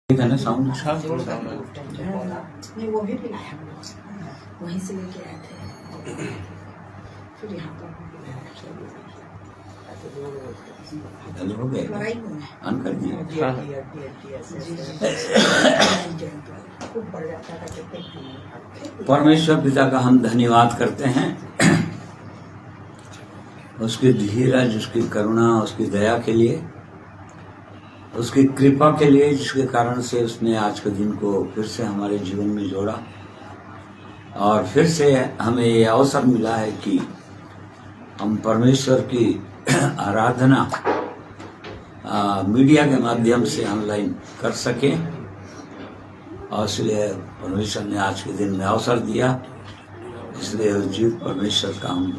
ठीक है ना साउंड? नहीं वो भी पिलाया हम लोग, वहीं से लेके आए थे, फिर यहाँ पर हेलो हो गए लड़ाई में ऑन कर दिए। खूब बढ़ जाता था कि परमेश्वर पिता का हम धन्यवाद करते हैं, उसकी धीरज, उसकी करुणा, उसकी दया के लिए, उसकी कृपा के लिए, जिसके कारण से उसने आज के दिन को फिर से हमारे जीवन में जोड़ा और फिर से हमें ये अवसर मिला है कि हम परमेश्वर की आराधना मीडिया के माध्यम से ऑनलाइन कर सकें। और इसलिए परमेश्वर ने आज के दिन में अवसर दिया, इसलिए उस जीवित परमेश्वर का हम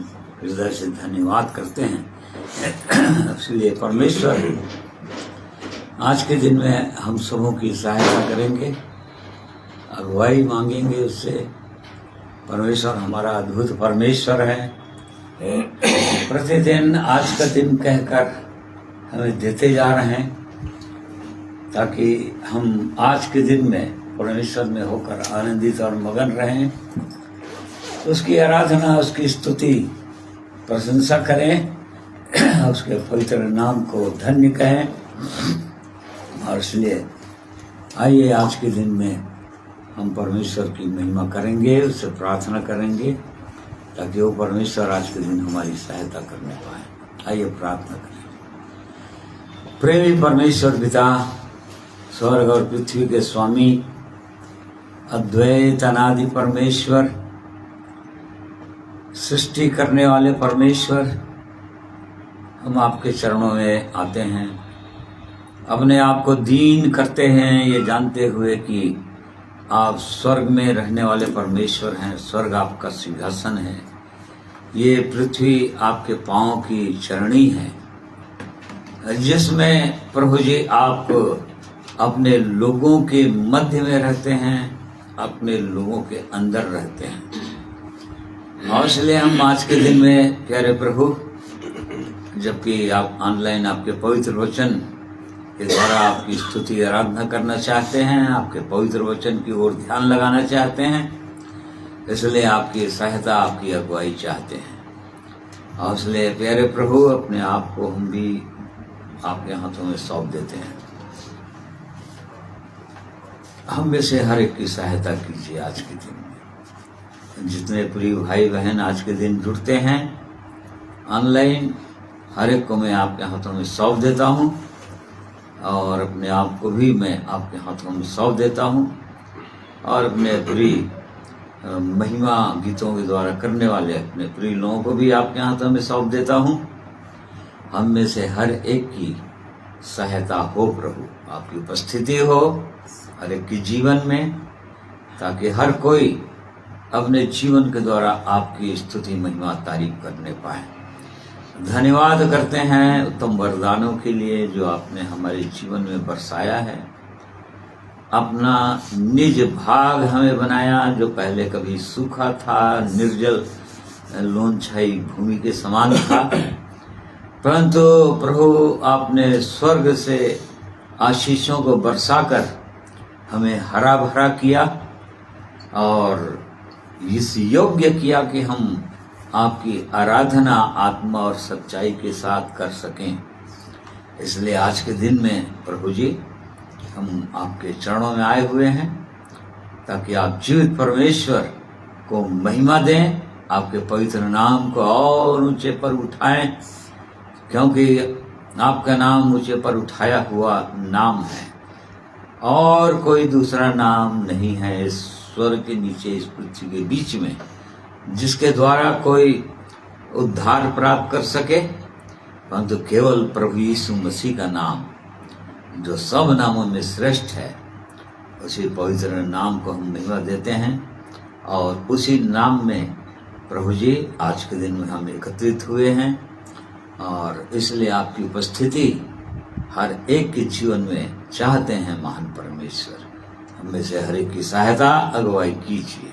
हृदय से धन्यवाद करते हैं। इसलिए परमेश्वर आज के दिन में हम सबों की सहायता करेंगे, अगुवाई मांगेंगे उससे। परमेश्वर हमारा अद्भुत परमेश्वर है, प्रतिदिन आज का दिन कहकर हमें देते जा रहे हैं, ताकि हम आज के दिन में परमेश्वर में होकर आनंदित और मगन रहें, उसकी आराधना, उसकी स्तुति, प्रशंसा करें, उसके पवित्र नाम को धन्य कहें। और इसलिए आइए आज के दिन में हम परमेश्वर की महिमा करेंगे, उससे प्रार्थना करेंगे, ताकि वो परमेश्वर आज के दिन हमारी सहायता करने पाए। आइए प्रार्थना करें। प्रेमी परमेश्वर पिता, स्वर्ग और पृथ्वी के स्वामी, अद्वैत अनादि परमेश्वर, सृष्टि करने वाले परमेश्वर, हम आपके चरणों में आते हैं, अपने आप को दीन करते हैं, ये जानते हुए कि आप स्वर्ग में रहने वाले परमेश्वर हैं, स्वर्ग आपका सिंहासन है, ये पृथ्वी आपके पांव की चरणी है, जिसमें प्रभु जी आप अपने लोगों के मध्य में रहते हैं, अपने लोगों के अंदर रहते हैं। और इसलिए हम आज के दिन में प्यारे प्रभु, जबकि आप ऑनलाइन आपके पवित्र वचन के द्वारा आपकी स्तुति आराधना करना चाहते हैं, आपके पवित्र वचन की ओर ध्यान लगाना चाहते हैं, इसलिए आपकी सहायता, आपकी अगुवाई चाहते हैं। और इसलिए प्यारे प्रभु, अपने आप को हम भी आपके हाथों में सौंप देते हैं। हम में से हर एक की सहायता कीजिए आज के दिन में। जितने प्रिय भाई बहन आज के दिन जुड़ते हैं ऑनलाइन, हर एक को मैं आपके हाथों में सौंप देता हूँ और अपने आप को भी मैं आपके हाथों में सौंप देता हूँ। और अपने प्रिय महिमा गीतों के द्वारा करने वाले अपने प्रिय लोगों को भी आपके हाथों में सौंप देता हूँ। हम में से हर एक की सहायता हो प्रभु, आपकी उपस्थिति हो हर एक के जीवन में, ताकि हर कोई अपने जीवन के द्वारा आपकी स्तुति, महिमा, तारीफ करने पाए। धन्यवाद करते हैं उत्तम वरदानों के लिए जो आपने हमारे जीवन में बरसाया है। अपना निज भाग हमें बनाया, जो पहले कभी सूखा था, निर्जल लोनछाई भूमि के समान था, परंतु प्रभु आपने स्वर्ग से आशीषों को बरसाकर हमें हरा भरा किया और इस योग्य किया कि हम आपकी आराधना आत्मा और सच्चाई के साथ कर सकें। इसलिए आज के दिन में प्रभु जी हम आपके चरणों में आए हुए हैं, ताकि आप जीवित परमेश्वर को महिमा दें, आपके पवित्र नाम को और ऊंचे पर उठाएं, क्योंकि आपका नाम ऊंचे पर उठाया हुआ नाम है और कोई दूसरा नाम नहीं है इस स्वर्ग के नीचे, इस पृथ्वी के बीच में, जिसके द्वारा कोई उद्धार प्राप्त कर सके, परंतु केवल प्रभु यीशु मसीह का नाम, जो सब नामों में श्रेष्ठ है, उसी पवित्र नाम को हम महिमा देते हैं। और उसी नाम में प्रभु जी आज के दिन में हम एकत्रित हुए हैं, और इसलिए आपकी उपस्थिति हर एक के जीवन में चाहते हैं। महान परमेश्वर, हमें से हर एक की सहायता, अगुवाई कीजिए।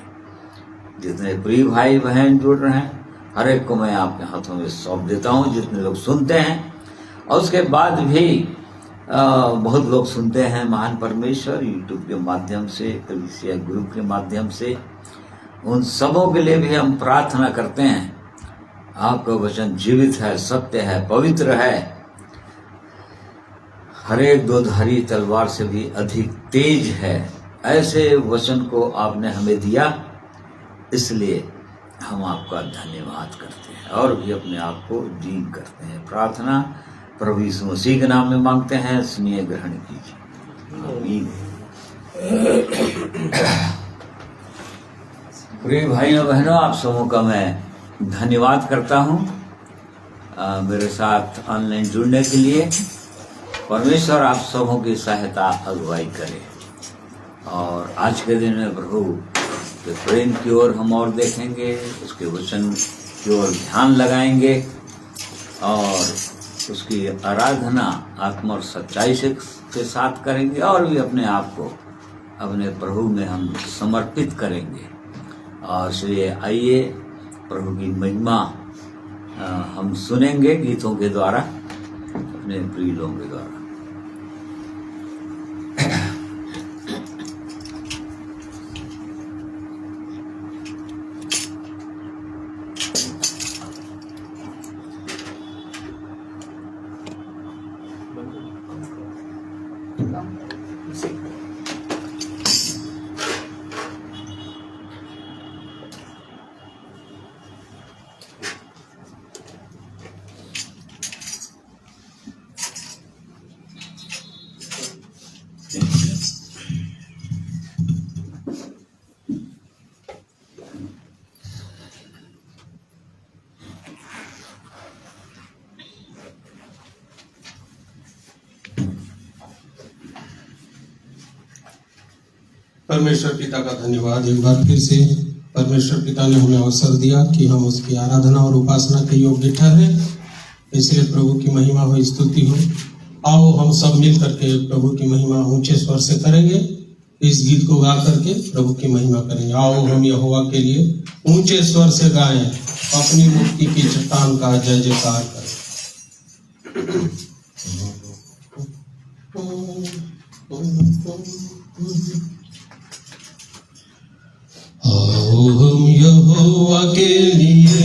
जितने प्रिय भाई बहन जुड़ रहे हैं, हर एक को मैं आपके हाथों में सौंप देता हूँ, जितने लोग सुनते हैं और उसके बाद भी बहुत लोग सुनते हैं महान परमेश्वर यूट्यूब के माध्यम से, कलीसिया ग्रुप के माध्यम से। उन सबों के लिए भी हम प्रार्थना करते हैं, आपका वचन जीवित है, सत्य है, पवित्र है, हर एक दोधारी तलवार से भी अधिक तेज है। ऐसे वचन को आपने हमें दिया, इसलिए हम आपका धन्यवाद करते हैं और भी अपने आप को दीन करते हैं। प्रार्थना प्रभु यीशु मसीह के नाम में मांगते हैं, सुनिए, ग्रहण कीजिए। आमीन। प्रिय भाइयों बहनों, आप सबों का मैं धन्यवाद करता हूँ मेरे साथ ऑनलाइन जुड़ने के लिए। परमेश्वर आप सबों की सहायता अगुवाई करे और आज के दिन में प्रभु के प्रेम की ओर हम और देखेंगे, उसके वचन की ओर ध्यान लगाएंगे और उसकी आराधना आत्मा और सच्चाई से के साथ करेंगे और भी अपने आप को अपने प्रभु में हम समर्पित करेंगे। और इसलिए आइए प्रभु की महिमा हम सुनेंगे गीतों के द्वारा, अपने प्रिय लोगों के द्वारा। परमेश्वर पिता का धन्यवाद एक बार फिर से। परमेश्वर पिता ने हमें अवसर दिया कि हम उसकी आराधना और उपासना के योग्य ठहरे, इसलिए प्रभु की महिमा हो, स्तुति हो। आओ हम सब मिल करके प्रभु की महिमा ऊंचे स्वर से करेंगे, इस गीत को गा करके प्रभु की महिमा करेंगे। आओ हम यहोवा के लिए ऊंचे स्वर से गाएं, अपनी मुक्ति की चट्टान का जय जयकार करें। आओ हम यहोवा के लिए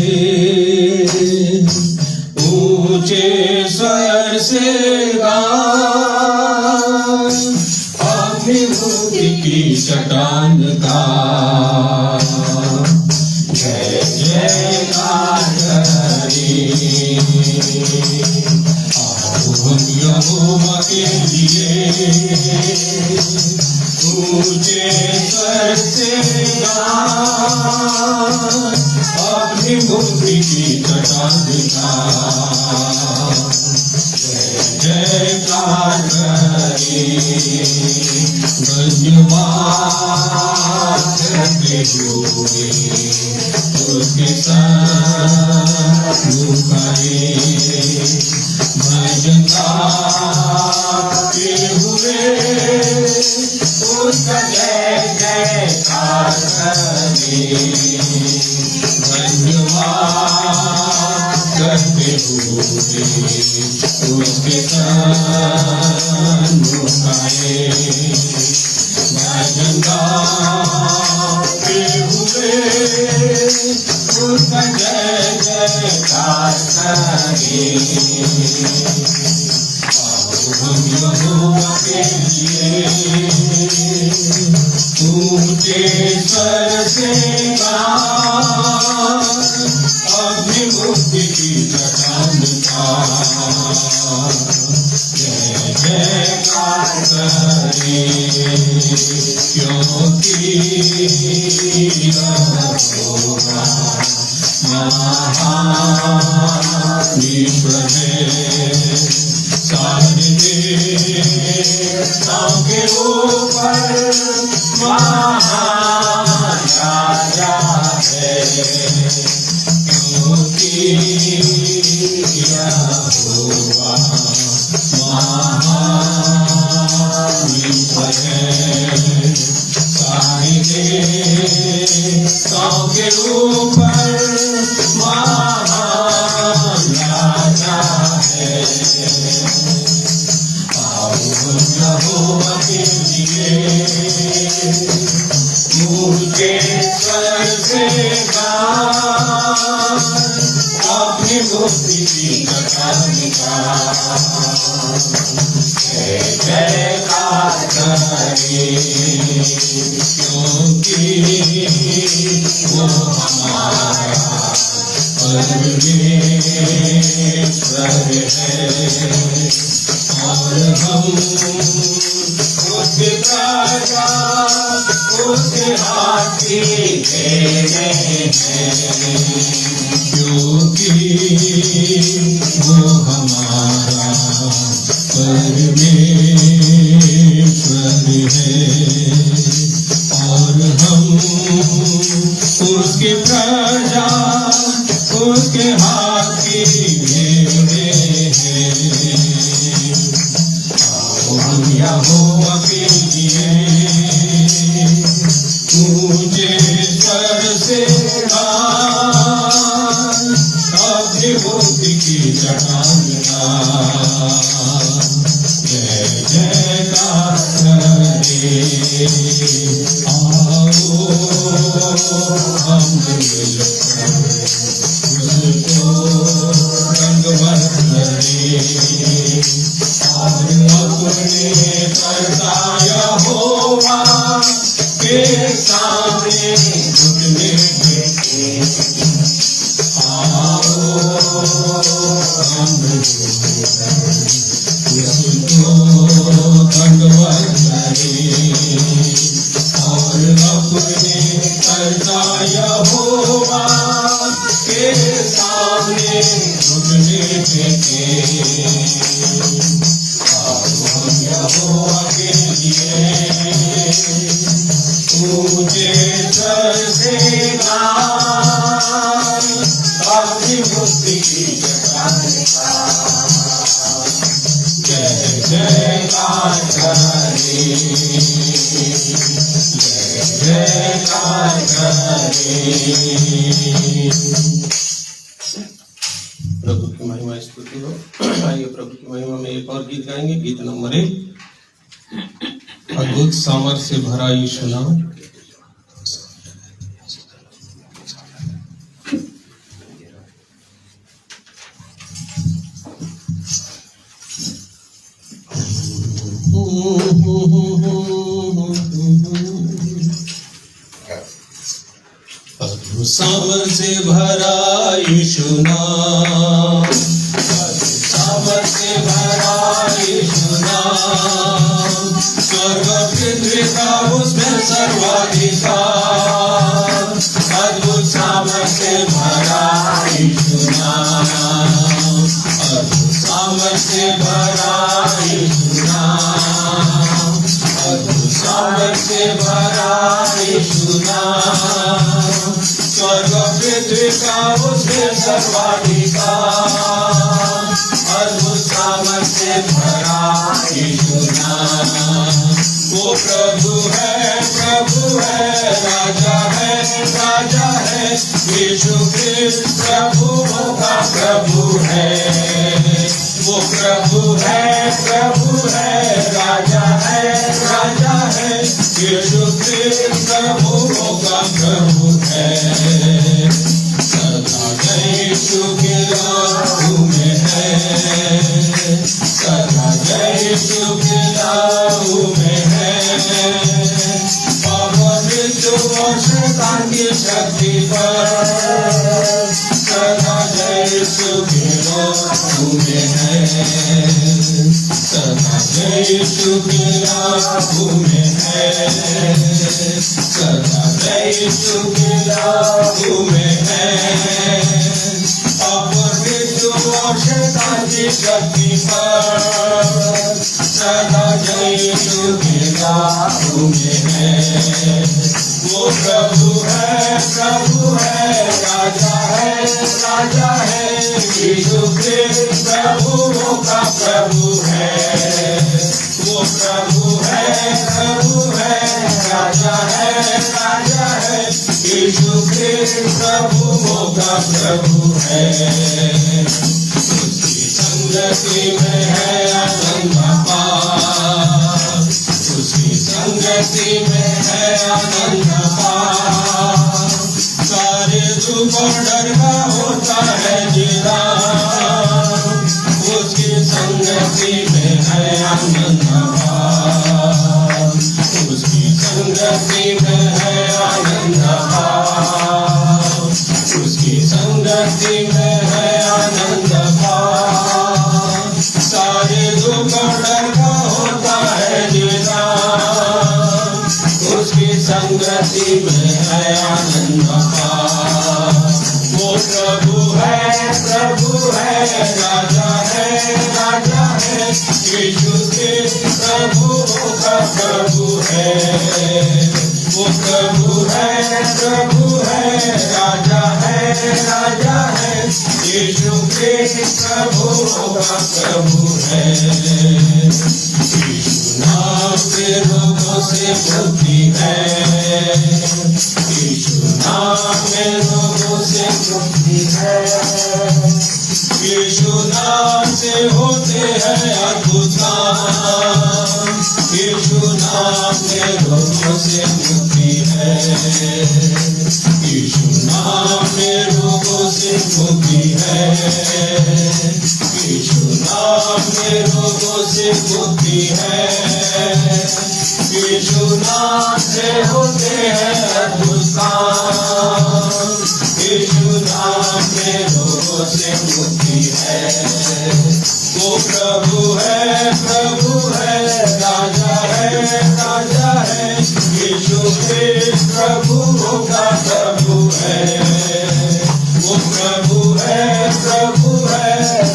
ऊंचे स्वर से गाएं, अपनी मुक्ति की चट्टान का जय जयकार करें। आओ हम यहोवा के लिए ऊंचे स्वर से गाएं, अपनी मुक्ति की चट्टान का जय जयकार करें। धन्यवाद करते हुए उसके साथ गाएं, भजन गाते हुए उसका जय जयकार करें। धन्यवाद करते हुए उसके साथ गाएं, भजन गाते हुए उसका जय जयकार करें। हम यहोवा के लिए ऊंचे स्वर से गाएं, अपनी मुक्ति की चट्टान का जय जयकार करें। क्योंकि यहोवा महान ईश्वर है, सारे देवताओं के ऊपर महान राजा है। क्योंकि यहोवा महान ईश्वर है, सारे देवताओं के ऊपर महान राजा है। आओ मुझे स्वर से गान अपनी मुक्ति की कथा जय जयकार करे क्योंकि वो हमारा परमेश्वर है और हम उसके राजा उसके हाथी तेरे हैं क्योंकि वो हमारा परमेश्वर है और हम उसकी प्रजा उसके हाथी भेड़े हैं। हम यहोवा के लिए मुझे स्वर से गान अपनी मुक्ति की चट्टान जय जयकार करे आओ हम मिलकर उसको रंगवत करें और अपने करता यहोवा के सामने घुटने टेके आओ हम उसको दंडवत करें और अपने करता यहोवा के सामने घुटने टेके हम यहोवा के लिए मुझे स्वर से गान अपनी मुक्ति की चट्टान जय जयकार करे जय जयकार करे। प्रभु की महिमा स्तुति हो। आइए प्रभु की महिमा में एक और गीत गाएंगे, गीत नंबर 1 अद्भुत सामर्थ से भरा यीशु नाम। अद्भुत सामर्थ से भरा यीशु नाम, सामर्थ से भरा यीशु नाम, स्वर्ग पृथ्वी का उसमें सर्वाधिकार। अद्भुत सामर्थ से भरा यीशु नाम, अद्भुत सामर्थ से भरा यीशु नाम, अद्भुत सामर्थ से भरा यीशु नाम, स्वर्ग पृथ्वी का उसमें सर्वाधिकार। अद्भुत सामर्थ से भरा यीशु नाम, वो प्रभु है राजा है यीशु क्रिस्त प्रभुओं का प्रभु है। वो प्रभु है राजा है यीशु क्रिस्त प्रभुओं का प्रभु है। सदा यीशु के लागू में है, सदा यीशु के लागू में है। मृत्यु और शैतान की शक्ति पर सदा यीशु के लागू में है, सदा यीशु के लागू में है, सदा यीशु के लागू में है। मृत्यु और शैतान की शक्ति पर सदा यीशु के लागू में है। वो प्रभु है राजा है यीशु क्रिस्त प्रभुओं का प्रभु है। वो प्रभु है राजा है यीशु क्रिस्त प्रभुओं का प्रभु है। उसकी संगति में है आनंद अपार, उसकी संगति संगति में है आनंद पार, सारे दुख और डर का होता है निदान, उसकी संगति में है आनंद पार, उसकी संगति में है आनंद पार, उसकी संगति में है आनंद पार, सारे दुख और डर का होता है निदान, उसकी संगति में है आनंद पार। वो प्रभु है राजा है राजा है, यीशु के प्रभु का प्रभु है, वो प्रभु है राजा है, यीशु के प्रभु का प्रभु है। यीशु नाम के रोगों से मुक्ति है, यीशु नाम के रोगों से मुक्ति है, यीशु नाम से होते हैं अद्भुत काम, यीशु नाम के रोगों से मुक्ति है, यीशु नाम के रोगों से मुक्ति है, यीशु नाम के रोगों से मुक्ति है, यीशु नाम से होते हैं अद्भुत काम, यीशु नाम के रोगों से मुक्ति है। वो प्रभु है राजा है, यीशु के प्रभु का प्रभु है, वो प्रभु है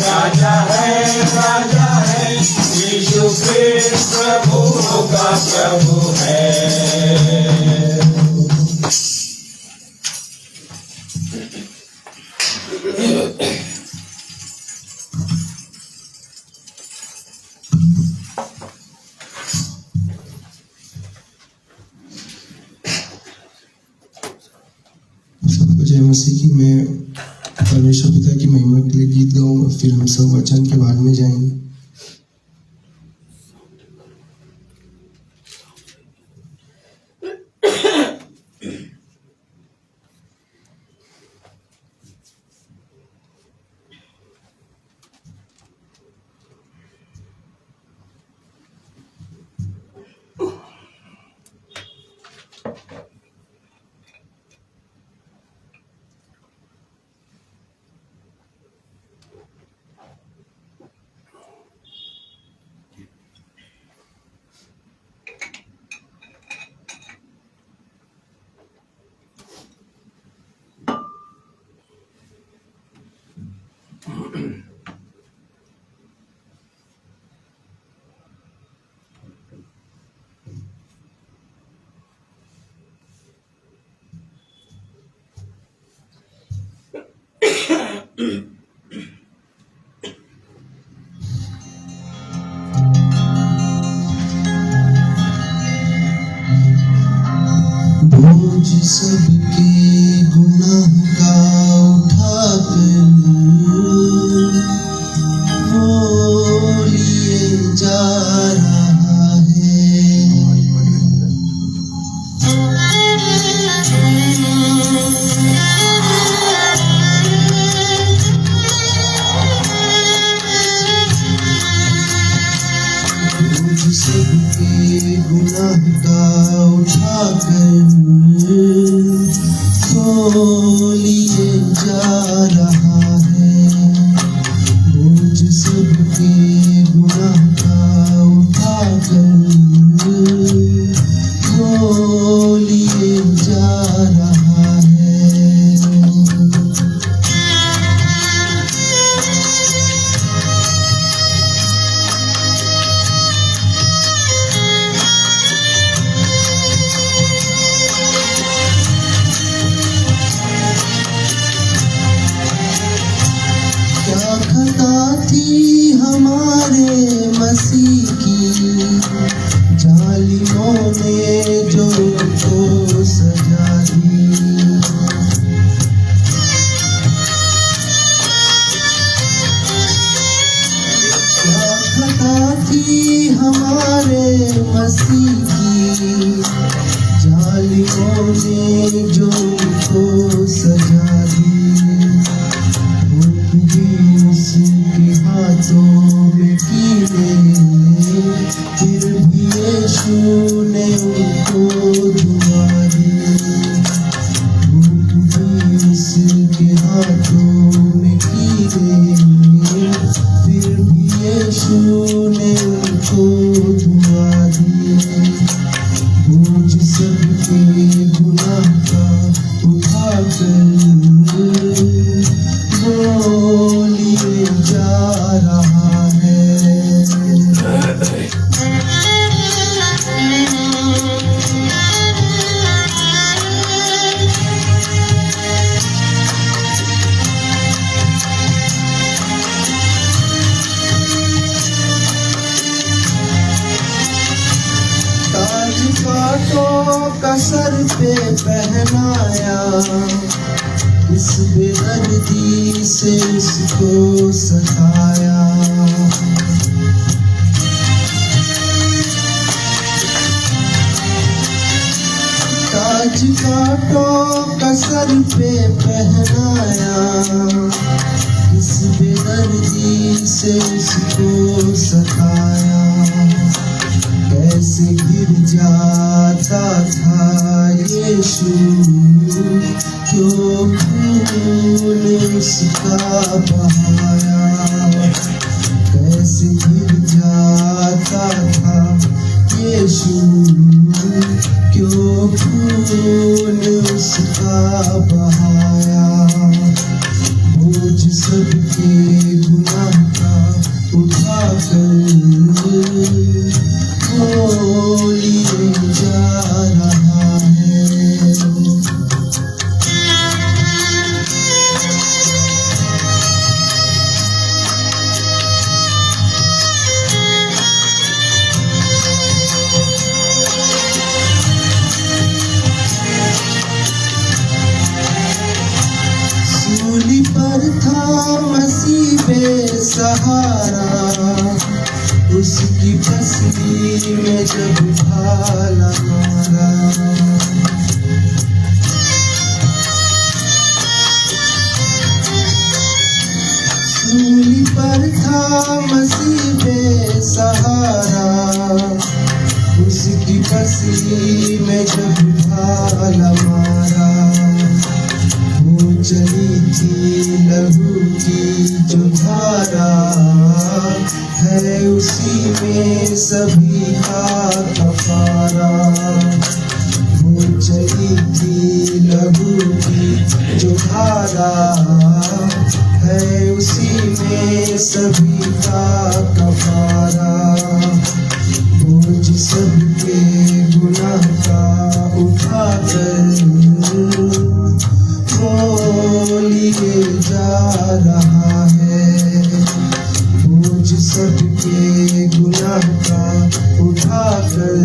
राजा है, यीशु के प्रभु का प्रभु है। जय मसीह की। मैं परमेश्वर पिता की महिमा के लिए गीत गाऊंगा, फिर हम सब वचन के बाद में जाएंगे। बोझ सबके गुनाह का उठाकर वो लिए जा रहा है। बोझ सबके गुनाह का उठाकर वो लिए जा रहा है। बोझ सबके गुनाह का उठाकर वो लिए जा रहा है। क्या खता थी हमारे मसीह की, जालिमों ने जो उनको सजा दी। क्या खता थी हमारे मसीह की, उनको दुआ दी। भूख भी उसके हाथों में की गई, फिर भी यीशु ने उनको दुआ दी। बोझ सबके गुनाह का उठाकर वो लिए जा रहा है। ताज कांटों का सर पे पहनाया, इस बेदर्दी से उसको सताया। ताज कांटों का सर पे पहनाया, इस बेदर्दी से उसको सताया। कैसे गिर जाता था यीशु, क्यों खून उसका बहाया। कैसे गिर जाता था यीशु, क्यों खून उसका बहाया। बोझ सबके गुनाह का उठाकर वो लिए जा रहा है। सूली पर था मसीह बेसहारा, उसकी पसली में जब भाला मारा। सूली पर था मसीह बेसहारा, उसकी पसली में जब भाला मारा। वो चली थी लहू की जो धारा, है उसी में सभी का कफारा। वो चली थी लहू की जो धारा, है उसी में सभी का कफारा। बोझ सबके गुनाह का उठाकर वो लिए जा रहा है। बोझ सबके गुनाह का उठाकर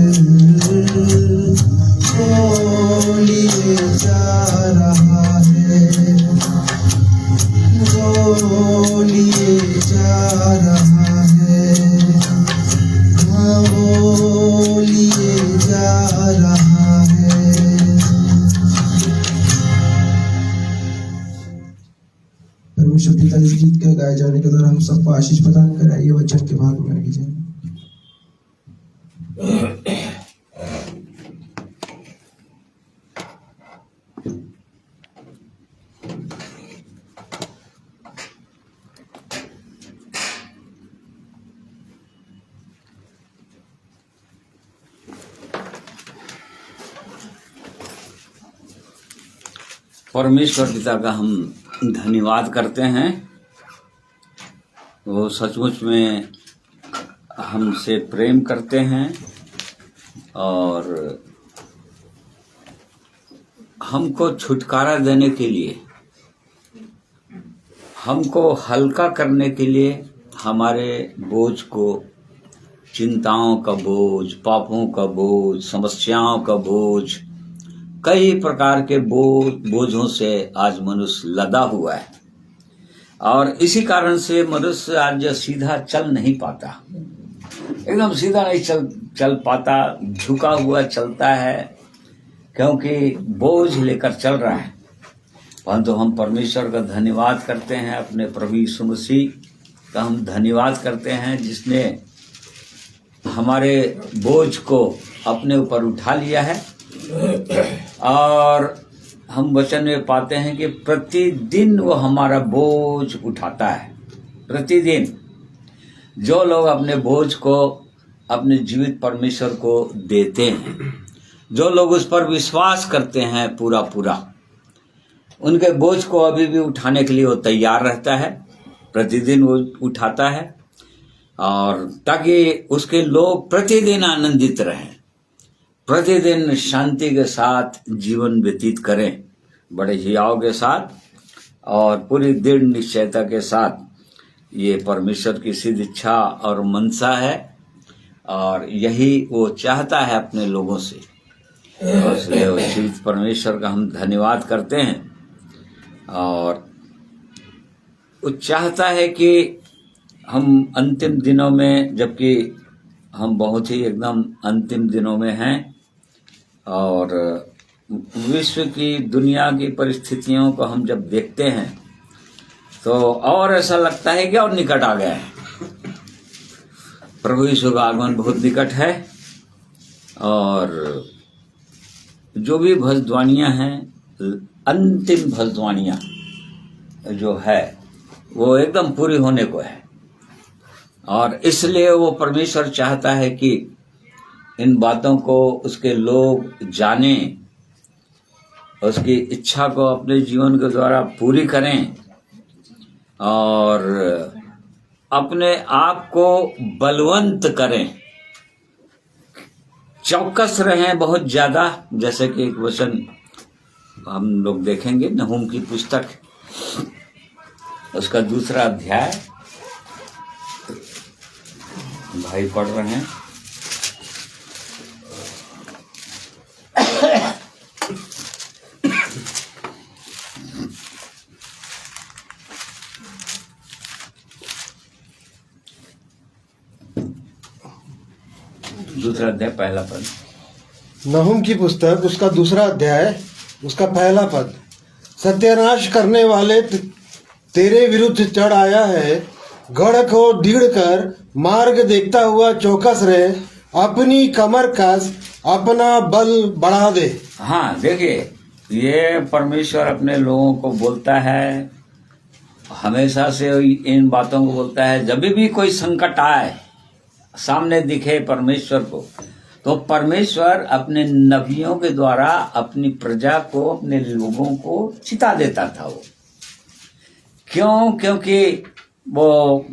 वो लिए जा रहा है। वो लिए जा रहा है। हाँ, वो लिए जा रहा है। परमेश्वर पिता, इस गीत के गाए जाने के दौरान हम सबको आशीष प्रदान कर आइए वचन के भाग में आगे जाए। परमेश्वर पिता का हम धन्यवाद करते हैं। वो सचमुच में हमसे प्रेम करते हैं और हमको छुटकारा देने के लिए, हमको हल्का करने के लिए, हमारे बोझ को, चिंताओं का बोझ, पापों का बोझ, समस्याओं का बोझ, कई प्रकार के बोझों से आज मनुष्य लदा हुआ है। और इसी कारण से मनुष्य आज सीधा चल नहीं पाता, एकदम सीधा नहीं चल पाता, झुका हुआ चलता है, क्योंकि बोझ लेकर चल रहा है। परंतु हम परमेश्वर का धन्यवाद करते हैं, अपने प्रभु यीशु मसीह का हम धन्यवाद करते हैं, जिसने हमारे बोझ को अपने ऊपर उठा लिया है। और हम वचन में पाते हैं कि प्रतिदिन वो हमारा बोझ उठाता है। प्रतिदिन जो लोग अपने बोझ को अपने जीवित परमेश्वर को देते हैं, जो लोग उस पर विश्वास करते हैं पूरा पूरा, उनके बोझ को अभी भी उठाने के लिए वो तैयार रहता है। प्रतिदिन वो उठाता है, और ताकि उसके लोग प्रतिदिन आनंदित रहें, प्रतिदिन शांति के साथ जीवन व्यतीत करें, बड़े हियाव के साथ और पूरी दृढ़ निश्चयता के साथ। ये परमेश्वर की सिद्ध इच्छा और मनसा है, और यही वो चाहता है अपने लोगों से। और इसलिए वो जीवित परमेश्वर का हम धन्यवाद करते हैं। और वो चाहता है कि हम अंतिम दिनों में, जबकि हम बहुत ही एकदम अंतिम दिनों में हैं, और विश्व की दुनिया की परिस्थितियों को हम जब देखते हैं तो और ऐसा लगता है कि और निकट आ गया है। प्रभु यीशु का आगमन बहुत निकट है, और जो भी भविष्यवाणियां हैं, अंतिम भविष्यवाणियां जो है वो एकदम पूरी होने को है। और इसलिए वो परमेश्वर चाहता है कि इन बातों को उसके लोग जानें, उसकी इच्छा को अपने जीवन के द्वारा पूरी करें, और अपने आप को बलवंत करें, चौकस रहें बहुत ज्यादा। जैसे कि एक वचन हम लोग देखेंगे नहूम की पुस्तक, उसका 2 अध्याय, भाई पढ़ रहे हैं। दूसरा अध्याय पहला पद। नहूम की पुस्तक, उसका 2 अध्याय, उसका पहला पद। सत्यानाश करने वाले तेरे विरुद्ध चढ़ आया है, गढ़ को दृढ़ कर, मार्ग देखता हुआ चौकस रहे, अपनी कमर कस, अपना बल बढ़ा दे। हाँ, देखिए, ये परमेश्वर अपने लोगों को बोलता है, हमेशा से इन बातों को बोलता है। जब भी कोई संकट आए, सामने दिखे परमेश्वर को, तो परमेश्वर अपने नबियों के द्वारा अपनी प्रजा को, अपने लोगों को चिता देता था। वो क्यों? क्योंकि वो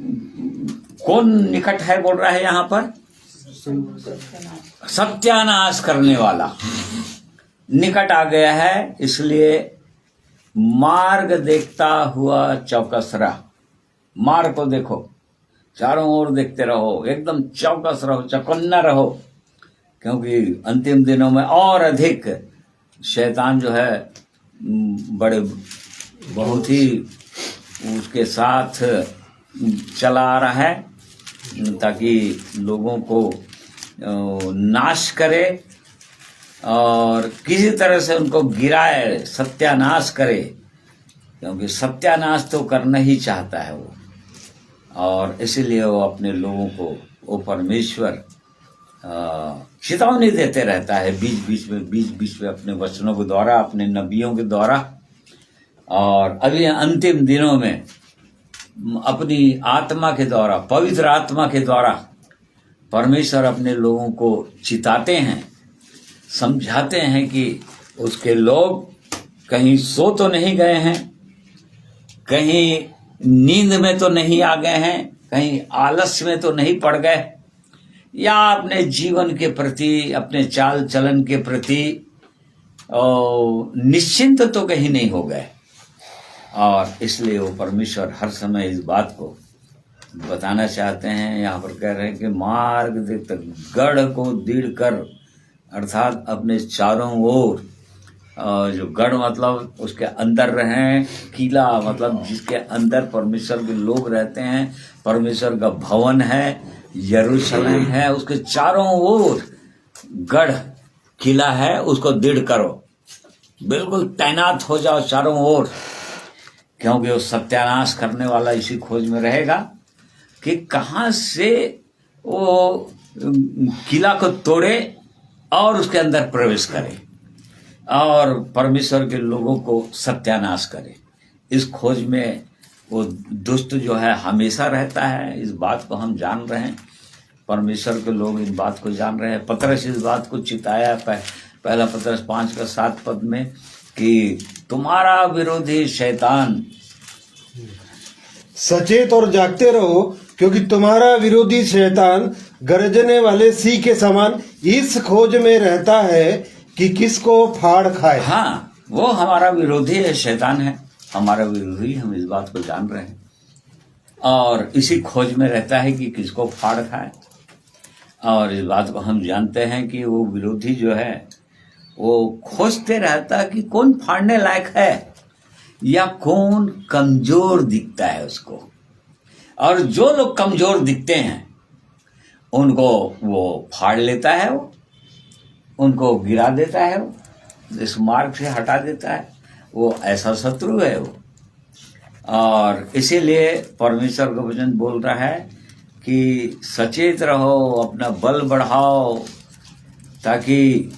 कौन निकट है बोल रहा है यहाँ पर? सत्यानाश करने वाला निकट आ गया है। इसलिए मार्ग देखता हुआ चौकस रह। मार्ग को देखो, चारों ओर देखते रहो, एकदम चौकस रहो, चौकन्ना रहो, क्योंकि अंतिम दिनों में और अधिक शैतान जो है बड़े बहुत ही उसके साथ चला आ रहा है, ताकि लोगों को नाश करे और किसी तरह से उनको गिराए, सत्यानाश करे, क्योंकि सत्यानाश तो करना ही चाहता है वो। और इसीलिए वो अपने लोगों को, वो परमेश्वर चेतावनी देते रहता है बीच बीच में अपने वचनों के द्वारा, अपने नबियों के द्वारा। और अभी अंतिम दिनों में अपनी आत्मा के द्वारा, पवित्र आत्मा के द्वारा परमेश्वर अपने लोगों को चिताते हैं, समझाते हैं कि उसके लोग कहीं सो तो नहीं गए हैं, कहीं नींद में तो नहीं आ गए हैं, कहीं आलस्य में तो नहीं पड़ गए, या अपने जीवन के प्रति, अपने चाल चलन के प्रति निश्चिंत तो कहीं नहीं हो गए। और इसलिए वो परमेश्वर हर समय इस बात को बताना चाहते हैं। यहाँ पर कह रहे हैं कि मार्ग देखते, गढ़ को दृढ़ कर, अर्थात अपने चारों ओर, जो गढ़ मतलब उसके अंदर रहें, किला मतलब जिसके अंदर परमेश्वर के लोग रहते हैं, परमेश्वर का भवन है, यरूशलेम है, उसके चारों ओर गढ़ किला है, उसको दृढ़ करो, बिल्कुल तैनात हो जाओ चारों ओर, क्योंकि वो सत्यानाश करने वाला इसी खोज में रहेगा कि कहाँ से वो किला को तोड़े और उसके अंदर प्रवेश करे और परमेश्वर के लोगों को सत्यानाश करे। इस खोज में वो दुष्ट जो है हमेशा रहता है। इस बात को हम जान रहे हैं, परमेश्वर के लोग इन बात को जान रहे हैं। पतरस इस बात को चिताया पहला पतरस 5:7 में कि तुम्हारा विरोधी शैतान। सचेत और जागते रहो, क्योंकि तुम्हारा विरोधी शैतान गरजने वाले सिंह के समान इस खोज में रहता है कि किसको फाड़ खाए। हाँ, वो हमारा विरोधी है, शैतान है हमारा विरोधी, हम इस बात को जान रहे हैं और इसी खोज में रहता है कि किसको फाड़ खाए। और इस बात को हम जानते हैं कि वो विरोधी जो है वो खोजते रहता है कि कौन फाड़ने लायक है या कौन कमजोर दिखता है उसको। और जो लोग कमजोर दिखते हैं उनको वो फाड़ लेता है, वो उनको गिरा देता है, वो इस मार्ग से हटा देता है। वो ऐसा शत्रु है वो। और इसीलिए परमेश्वर का वचन बोल रहा है कि सचेत रहो, अपना बल बढ़ाओ, ताकि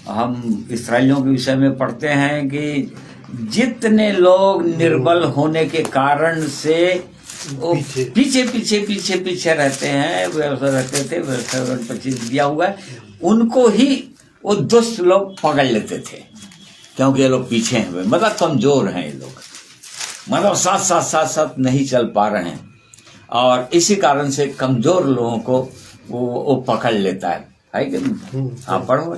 हम इस्राएलियों के विषय में पढ़ते हैं कि जितने लोग निर्बल होने के कारण से वो पीछे रहते हैं, व्यवस्था रखते थे, व्यवस्था 25 दिया हुआ है, उनको ही वो दुष्ट लोग पकड़ लेते थे, क्योंकि ये लोग पीछे हैं, मतलब कमजोर हैं ये लोग, मतलब साथ नहीं चल पा रहे हैं। और इसी कारण से कमजोर लोगों को वो पकड़ लेता है कि नहीं? आप पढ़ो।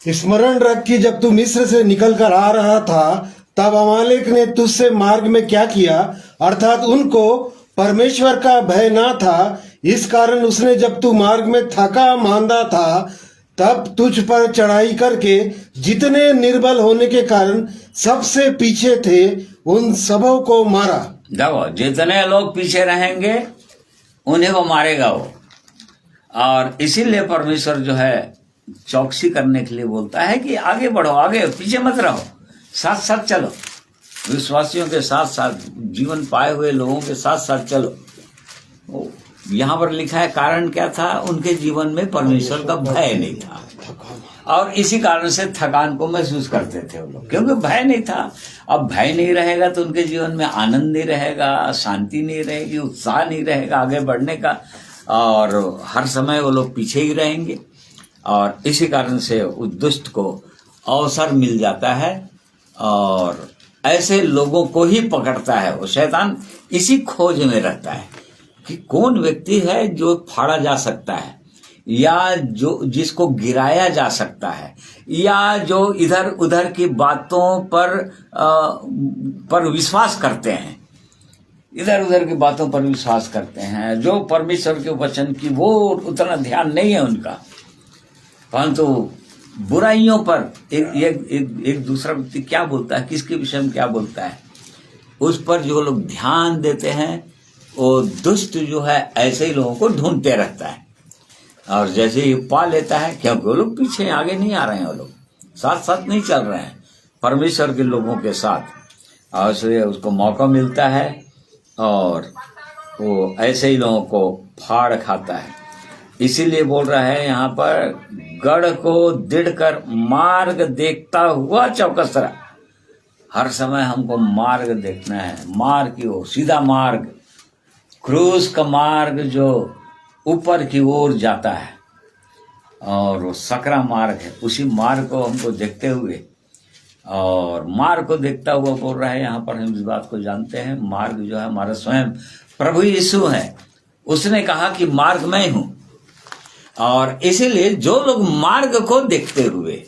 स्मरण रख कि जब तू मिस्र से निकल कर आ रहा था तब अमालेक ने तुझसे मार्ग में क्या किया, अर्थात उनको परमेश्वर का भय ना था। इस कारण उसने जब तू मार्ग में थका मांदा था तब तुझ पर चढ़ाई करके जितने निर्बल होने के कारण सबसे पीछे थे उन सबों को मारा। देखो, जितने लोग पीछे रहेंगे उन्हें वो मारेगा वो। और इसीलिए परमेश्वर जो है चौकसी करने के लिए बोलता है कि आगे बढ़ो, आगे पीछे मत रहो, साथ साथ चलो, विश्वासियों के साथ साथ, जीवन पाए हुए लोगों के साथ साथ चलो। यहाँ पर लिखा है कारण क्या था, उनके जीवन में परमेश्वर का भय नहीं था और इसी कारण से थकान को महसूस करते थे वो लोग, क्योंकि भय नहीं था। अब भय नहीं रहेगा तो उनके जीवन में आनंद नहीं रहेगा, शांति नहीं रहेगी, उत्साह नहीं रहेगा आगे बढ़ने का, और हर समय वो लोग पीछे ही रहेंगे। और इसी कारण से उस दुष्ट को अवसर मिल जाता है और ऐसे लोगों को ही पकड़ता है वो शैतान। इसी खोज में रहता है कि कौन व्यक्ति है जो फाड़ा जा सकता है, या जो जिसको गिराया जा सकता है, या जो इधर उधर की बातों पर विश्वास करते हैं, इधर उधर की बातों पर विश्वास करते हैं, जो परमेश्वर के वचन की वो उतना ध्यान नहीं है उनका, परंतु बुराइयों पर एक दूसरा व्यक्ति क्या बोलता है, किसके विषय में क्या बोलता है, उस पर जो लोग ध्यान देते हैं वो दुष्ट जो है ऐसे ही लोगों को ढूंढते रहता है। और जैसे ही पा लेता है, क्योंकि वो लोग पीछे आगे नहीं आ रहे हैं, वो लोग साथ साथ नहीं चल रहे हैं परमेश्वर के लोगों के साथ, और इसलिए उसको मौका मिलता है और वो ऐसे ही लोगों को फाड़ खाता है। इसीलिए बोल रहा है यहाँ पर, गढ़ को दृढ़ कर मार्ग देखता हुआ चौकस रहा। हर समय हमको मार्ग देखना है, मार्ग की ओर, सीधा मार्ग, क्रूस का मार्ग जो ऊपर की ओर जाता है और वो सकरा मार्ग है, उसी मार्ग को हमको देखते हुए, और मार्ग को देखता हुआ बोल रहा है यहाँ पर। हम इस बात को जानते हैं, मार्ग जो है हमारा स्वयं प्रभु यीशु है। उसने कहा कि मार्ग मैं हूं, और इसीलिए जो लोग मार्ग को देखते हुए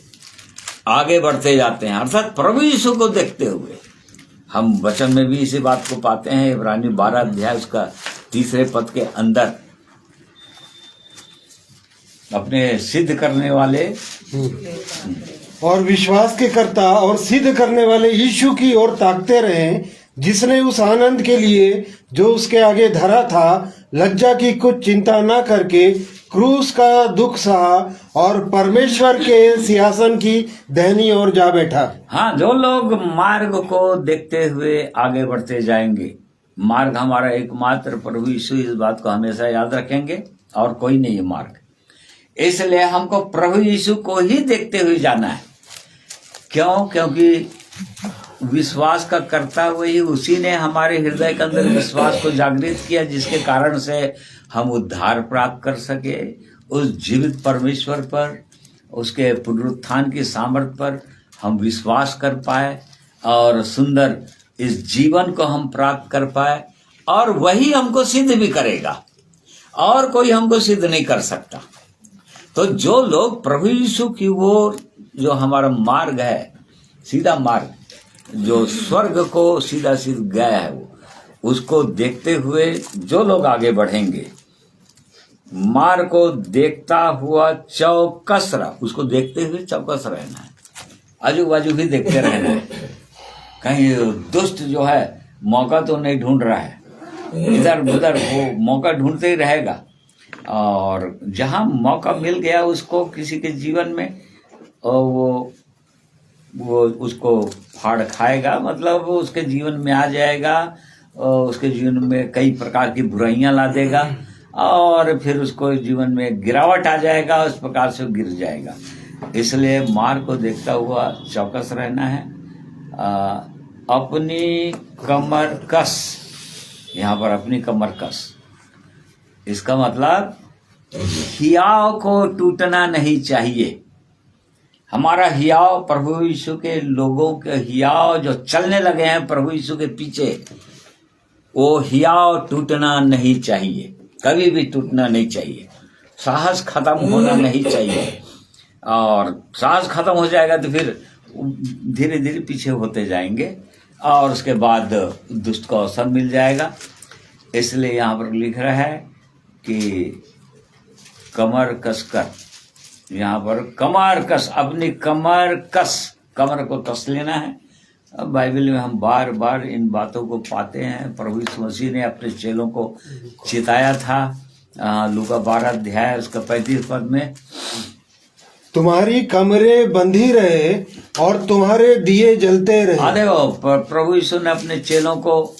आगे बढ़ते जाते हैं, अर्थात प्रभु यीशु को देखते हुए, हम वचन में भी इसी बात को पाते हैं। इब्रानी 12 अध्याय उसका 3 पद के अंदर, अपने सिद्ध करने वाले और विश्वास के कर्ता और सिद्ध करने वाले यीशु की ओर ताकते रहें, जिसने उस आनंद के लिए जो उसके आगे धरा था लज्जा की कुछ चिंता न करके क्रूस का दुख सहा और परमेश्वर के सिंहासन की दाहिनी ओर जा बैठा। हाँ, जो लोग मार्ग को देखते हुए आगे बढ़ते जाएंगे, मार्ग हमारा एकमात्र प्रभु यीशु, इस बात को हमेशा याद रखेंगे, और कोई नहीं है मार्ग। इसलिए हमको प्रभु यीशु को ही देखते हुए जाना है। क्यों? क्योंकि विश्वास का कर्ता वही, उसी ने हमारे हृदय के अंदर विश्वास को जागृत किया, जिसके कारण से हम उद्धार प्राप्त कर सके। उस जीवित परमेश्वर पर, उसके पुनरुत्थान की सामर्थ पर हम विश्वास कर पाए और सुंदर इस जीवन को हम प्राप्त कर पाए, और वही हमको सिद्ध भी करेगा, और कोई हमको सिद्ध नहीं कर सकता। तो जो लोग प्रभु यीशु की ओर, जो हमारा मार्ग है, सीधा मार्ग जो स्वर्ग को सीधा सीधा गया है, वो उसको देखते हुए जो लोग आगे बढ़ेंगे, मार्ग को देखता हुआ चौकस रहा, उसको देखते हुए चौकस रहना है, आजू बाजू भी देखते रहना है। कहीं दुष्ट जो है मौका तो नहीं ढूंढ रहा है, इधर उधर वो मौका ढूंढते ही रहेगा, और जहां मौका मिल गया उसको किसी के जीवन में, और वो उसको फाड़ खाएगा, मतलब वो उसके जीवन में आ जाएगा, और उसके जीवन में कई प्रकार की बुराइयां ला देगा, और फिर उसको जीवन में गिरावट आ जाएगा, उस प्रकार से गिर जाएगा। इसलिए मार्ग को देखता हुआ चौकस रहना है। अपनी कमर कस, यहाँ पर अपनी कमर कस, इसका मतलब हियाव को टूटना नहीं चाहिए। हमारा हियाव, प्रभु यीशु के लोगों के हियाव जो चलने लगे हैं प्रभु यीशु के पीछे, वो हियाव टूटना नहीं चाहिए, कभी भी टूटना नहीं चाहिए। साहस खत्म होना नहीं चाहिए, और साहस खत्म हो जाएगा तो फिर धीरे धीरे पीछे होते जाएंगे, और उसके बाद दुष्ट को अवसर मिल जाएगा। इसलिए यहाँ पर लिख रहा है कि कमर कसकर, यहाँ पर कमर कस, अपनी कमर कस, कमर को कस लेना है। अब बाइबल में हम बार बार इन बातों को पाते हैं। प्रभु यीशु मसीह ने अपने चेलों को चिताया था, लूका 12 अध्याय उसका 35 पद में, तुम्हारी कमरें बंधी रहे और तुम्हारे दिए जलते रहे। देखो प्रभु यीशु ने अपने चेलों को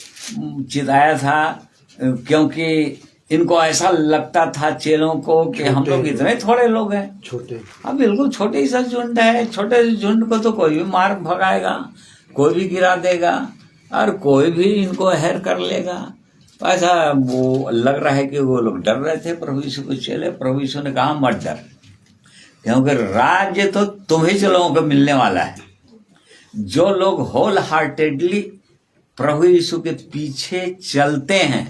चिताया था, क्योंकि इनको ऐसा लगता था चेलों को कि हम लोग इतने थोड़े लोग हैं, छोटे, अब बिल्कुल छोटे ही सा झुंड है, छोटे झुंड को तो कोई भी मार भगाएगा, कोई भी गिरा देगा, और कोई भी इनको हेर कर लेगा। ऐसा वो लग रहा है कि वो लोग डर रहे थे प्रभु यीशु को चेले। प्रभु यीशु ने कहा मत डर, क्योंकि राज्य तो तुम्हें लोगों को मिलने वाला है। जो लोग होल हार्टेडली प्रभु यीशु के पीछे चलते हैं,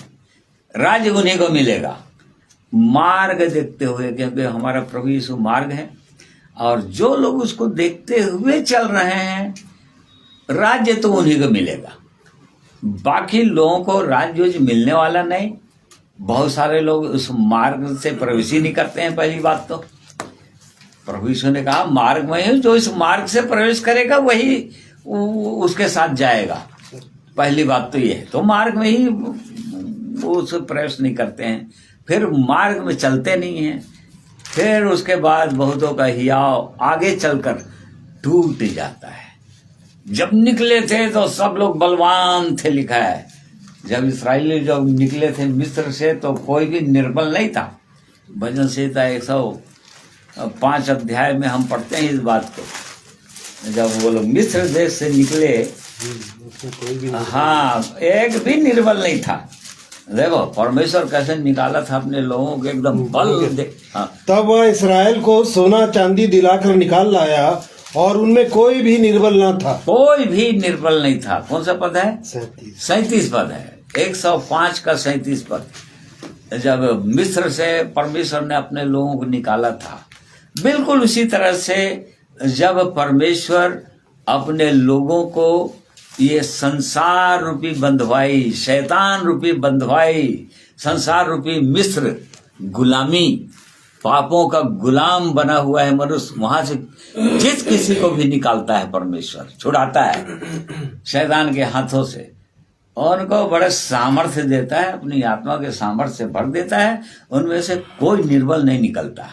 राज्य उन्हीं को मिलेगा। मार्ग देखते हुए, क्योंकि हमारा प्रभु यीशु मार्ग है, और जो लोग उसको देखते हुए चल रहे हैं, राज्य तो उन्हीं को मिलेगा। बाकी लोगों को राज्य मिलने वाला नहीं। बहुत सारे लोग उस मार्ग से प्रवेश ही नहीं करते हैं। पहली बात तो प्रभु यीशु ने कहा मार्ग में ही, जो इस मार्ग से प्रवेश करेगा वही उसके साथ जाएगा। पहली बात तो ये है, तो मार्ग में ही वो उससे प्रवेश नहीं करते हैं, फिर मार्ग में चलते नहीं हैं। फिर उसके बाद बहुतों का हियाव आगे चलकर टूट जाता है। जब निकले थे तो सब लोग बलवान थे, लिखा है। जब इस्राएली जब निकले थे मिस्र से तो कोई भी निर्बल नहीं था। भजन संहिता 105 अध्याय में हम पढ़ते हैं इस बात को। जब वो लोग मिस्र देश से निकले, हाँ, एक भी निर्बल नहीं था। देखो परमेश्वर कैसे निकाला था अपने लोगों को, एकदम बल दे। हाँ। तब वह इसराइल को सोना चांदी दिलाकर निकाल लाया, और उनमें कोई भी निर्बल न था। कोई भी निर्बल नहीं था। कौन सा पद है? 37 पद है। 105 का 37 पद। जब मिस्र से परमेश्वर ने अपने लोगों को निकाला था, बिल्कुल उसी तरह से जब परमेश्वर अपने लोगों को ये संसार रूपी बंधुआई, शैतान रूपी बंधुआई, संसार रूपी मिस्र गुलामी, पापों का गुलाम बना हुआ है मनुष्य, वहां से जिस किसी को भी निकालता है परमेश्वर, छुड़ाता है शैतान के हाथों से, और उनको बड़े सामर्थ्य देता है, अपनी आत्मा के सामर्थ्य से भर देता है। उनमें से कोई निर्बल नहीं निकलता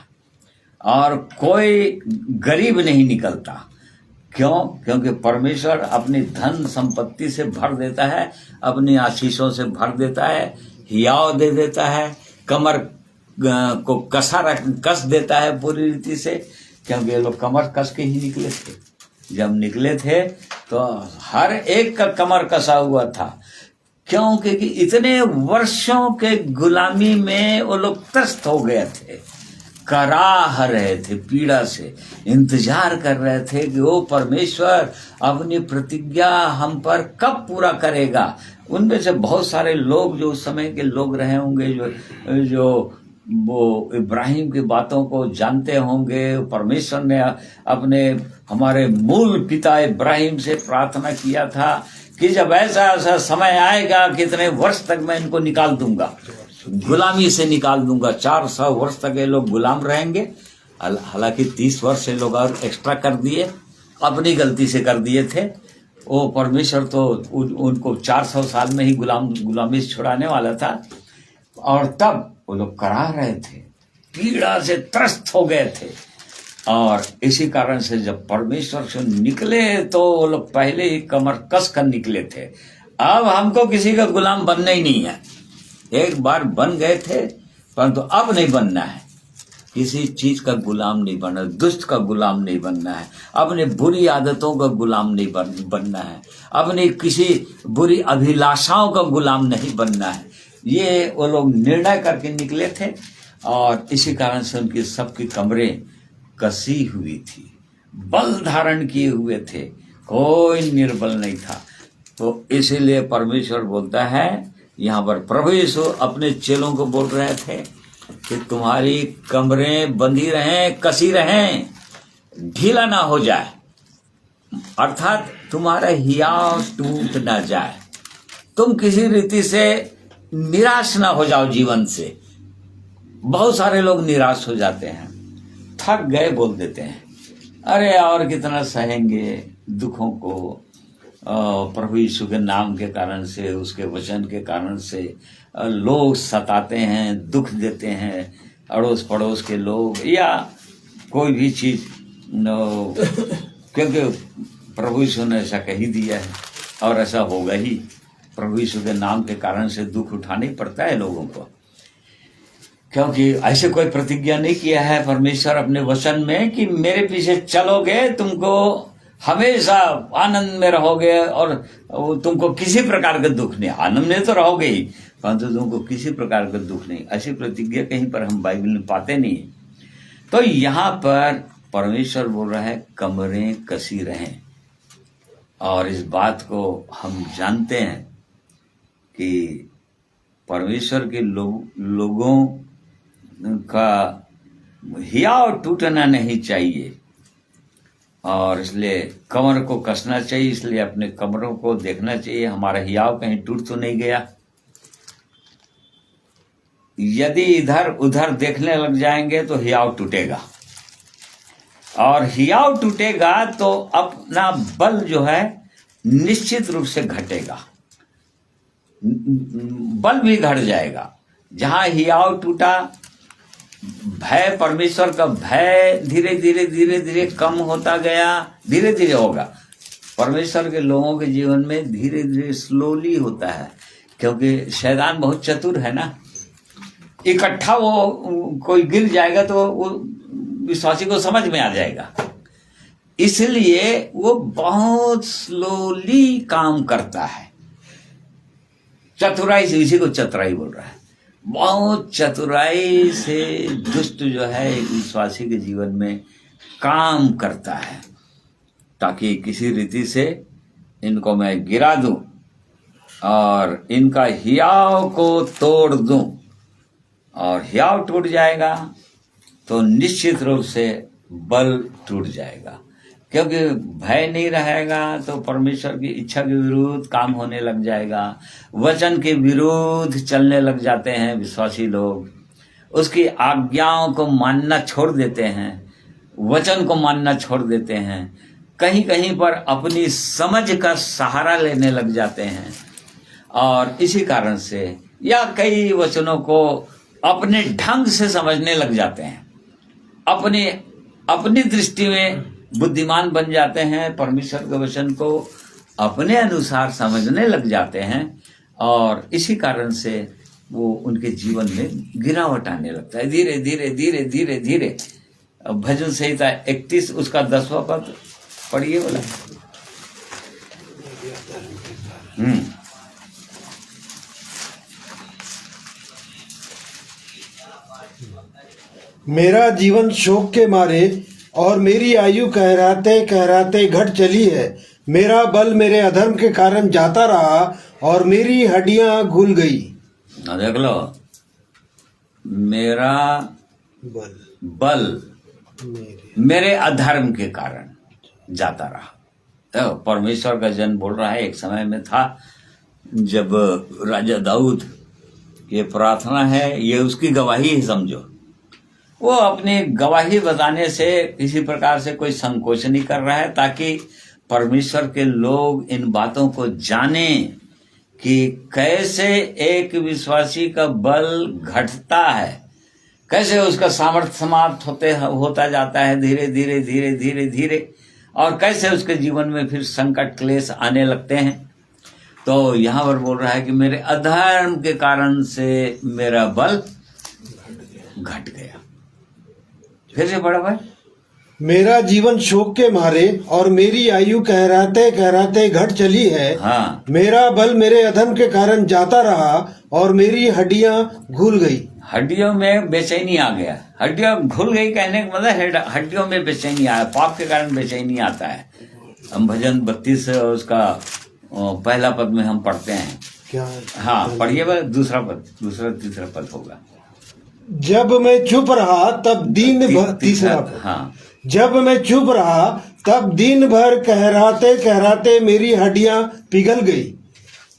और कोई गरीब नहीं निकलता। क्यों? क्योंकि परमेश्वर अपनी धन संपत्ति से भर देता है, अपनी आशीषों से भर देता है, हियाव दे देता है, कमर को कस देता है पूरी रीति से, क्योंकि ये लोग कमर कस के ही निकले थे। जब निकले थे तो हर एक का कमर कसा हुआ था, क्योंकि इतने वर्षों के गुलामी में वो लोग त्रस्त हो गए थे, कराह रहे थे, पीड़ा से इंतजार कर रहे थे कि वो परमेश्वर अपनी प्रतिज्ञा हम पर कब पूरा करेगा। उनमें से बहुत सारे लोग जो उस समय के लोग रहे होंगे, जो वो इब्राहिम की बातों को जानते होंगे। परमेश्वर ने अपने हमारे मूल पिता इब्राहिम से प्रार्थना किया था कि जब ऐसा ऐसा समय आएगा कितने वर्ष तक मैं इनको निकाल दूंगा, गुलामी से निकाल दूंगा। 400 वर्ष तक ये लोग गुलाम रहेंगे। हालांकि 30 वर्ष ये लोग और एक्स्ट्रा कर दिए, अपनी गलती से कर दिए थे। वो परमेश्वर तो उनको 400 साल में ही गुलामी से छुड़ाने वाला था, और तब वो लोग करा रहे थे, पीड़ा से त्रस्त हो गए थे। और इसी कारण से जब परमेश्वर से निकले तो वो लोग पहले ही कमर कस कर निकले थे। अब हमको किसी का गुलाम बनना ही नहीं है। एक बार बन गए थे, परंतु अब नहीं बनना है। किसी चीज का गुलाम नहीं बनना, दुष्ट का गुलाम नहीं बनना है, अपने बुरी आदतों का गुलाम नहीं बनना है, अपने किसी बुरी अभिलाषाओं का गुलाम नहीं बनना है। ये वो लोग निर्णय करके निकले थे, और इसी कारण से उनकी सबकी कमरें कसी हुई थी, बल धारण किए हुए थे, कोई निर्बल नहीं था। तो इसीलिए परमेश्वर बोलता है यहाँ पर, प्रभु यीशु अपने चेलों को बोल रहे थे कि तुम्हारी कमरें बंधी रहें, कसी रहें, ढीला ना हो जाए, अर्थात तुम्हारा हियाव टूट ना जाए, तुम किसी रीति से निराश ना हो जाओ जीवन से। बहुत सारे लोग निराश हो जाते हैं, थक गए बोल देते हैं, अरे और कितना सहेंगे दुखों को। प्रभु यीशु के नाम के कारण से, उसके वचन के कारण से लोग सताते हैं, दुख देते हैं, अड़ोस पड़ोस के लोग या कोई भी चीज, क्योंकि प्रभु यीशु ने ऐसा कही दिया है और ऐसा होगा ही। प्रभु यीशु के नाम के कारण से दुख उठाना ही पड़ता है लोगों को, क्योंकि ऐसे कोई प्रतिज्ञा नहीं किया है परमेश्वर अपने वचन में कि मेरे पीछे चलोगे तुमको हमेशा आनंद में रहोगे और तुमको किसी प्रकार का दुख नहीं। आनंद में तो रहोगे ही, परंतु तुमको किसी प्रकार का दुख नहीं। ऐसी प्रतिज्ञा कहीं पर हम बाइबल में पाते नहीं। तो यहाँ पर परमेश्वर बोल रहा है कमरें कसी रहें, और इस बात को हम जानते हैं कि परमेश्वर के लोगों का हियाव टूटना नहीं चाहिए, और इसलिए कमर को कसना चाहिए। इसलिए अपने कमरों को देखना चाहिए, हमारा हियाव कहीं टूट तो नहीं गया। यदि इधर उधर देखने लग जाएंगे तो हियाव टूटेगा, और हियाव टूटेगा तो अपना बल जो है निश्चित रूप से घटेगा, बल भी घट जाएगा। जहां हियाव टूटा, भय, परमेश्वर का भय धीरे धीरे कम होता गया, धीरे धीरे होगा। परमेश्वर के लोगों के जीवन में धीरे धीरे स्लोली होता है, क्योंकि शैतान बहुत चतुर है ना। इकट्ठा वो कोई गिर जाएगा तो वो विश्वासी को समझ में आ जाएगा, इसलिए वो बहुत स्लोली काम करता है। चतुराई से, इसी को चतुराई बोल रहा है। बहुत चतुराई से दुष्ट जो है विश्वासी के जीवन में काम करता है, ताकि किसी रीति से इनको मैं गिरा दूं और इनका हियाव को तोड़ दूं। और हियाव टूट जाएगा तो निश्चित रूप से बल टूट जाएगा, क्योंकि भय नहीं रहेगा तो परमेश्वर की इच्छा के विरुद्ध काम होने लग जाएगा। वचन के विरुद्ध चलने लग जाते हैं विश्वासी लोग, उसकी आज्ञाओं को मानना छोड़ देते हैं, वचन को मानना छोड़ देते हैं, कहीं कहीं पर अपनी समझ का सहारा लेने लग जाते हैं, और इसी कारण से या कई वचनों को अपने ढंग से समझने लग जाते हैं, अपनी दृष्टि में बुद्धिमान बन जाते हैं, परमेश्वर के वचन को अपने अनुसार समझने लग जाते हैं, और इसी कारण से वो उनके जीवन में गिरावट आने लगता है धीरे धीरे धीरे धीरे धीरे। अब भजन संहिता 31 उसका 10वां पद पढ़िए बोला। मेरा जीवन शोक के मारे और मेरी आयु कहराते कहराते घट चली है। मेरा बल मेरे अधर्म के कारण जाता रहा और मेरी हड्डियां घुल गई। देख लो, मेरा बल मेरे अधर्म के कारण जाता रहा। तो परमेश्वर का जन बोल रहा है, एक समय में था जब राजा दाऊद, ये प्रार्थना है, ये उसकी गवाही है समझो। वो अपनी गवाही बताने से किसी प्रकार से कोई संकोच नहीं कर रहा है, ताकि परमेश्वर के लोग इन बातों को जाने कि कैसे एक विश्वासी का बल घटता है, कैसे उसका सामर्थ्य समाप्त होता जाता है धीरे धीरे धीरे धीरे धीरे, और कैसे उसके जीवन में फिर संकट क्लेश आने लगते हैं। तो यहाँ पर बोल रहा है कि मेरे अधर्म के कारण से मेरा बल घट गया। फिर से बड़ा भाई, मेरा जीवन शोक के मारे और मेरी आयु कहराते कहराते घट चली है। हाँ, मेरा बल मेरे अधर्म के कारण जाता रहा और मेरी हड्डियां घुल गई। हड्डियों में बेचैनी आ गया। हड्डियां घुल गई कहने का मतलब हड्डियों में बेचैनी आया, पाप के कारण बेचैनी आता है। हम भजन 32 उसका पहला पद में हम पढ़ते हैं क्या? हाँ पढ़िए, दूसरा तीसरा पद होगा। जब मैं चुप रहा तब दिन भर, तीसरा पद। हाँ, जब मैं चुप रहा तब दिन भर कहराते कहराते मेरी हड्डियां पिघल गई,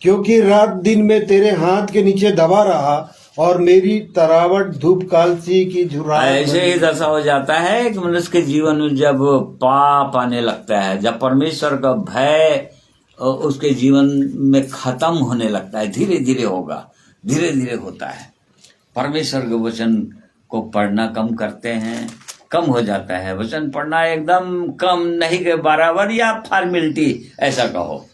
क्योंकि रात दिन में तेरे हाथ के नीचे दबा रहा और मेरी तरावट धूप कालसी की झुर्राहट। ऐसे ही दशा हो जाता है कि मनुष्य के जीवन में जब पाप आने लगता है, जब परमेश्वर का भय उसके जीवन में खत्म होने लगता है, धीरे धीरे होगा, धीरे धीरे होता है। परमेश्वर के वचन को पढ़ना कम करते हैं, कम हो जाता है। वचन पढ़ना एकदम कम नहीं के बराबर, या फॉर्मेलिटी ऐसा कहो,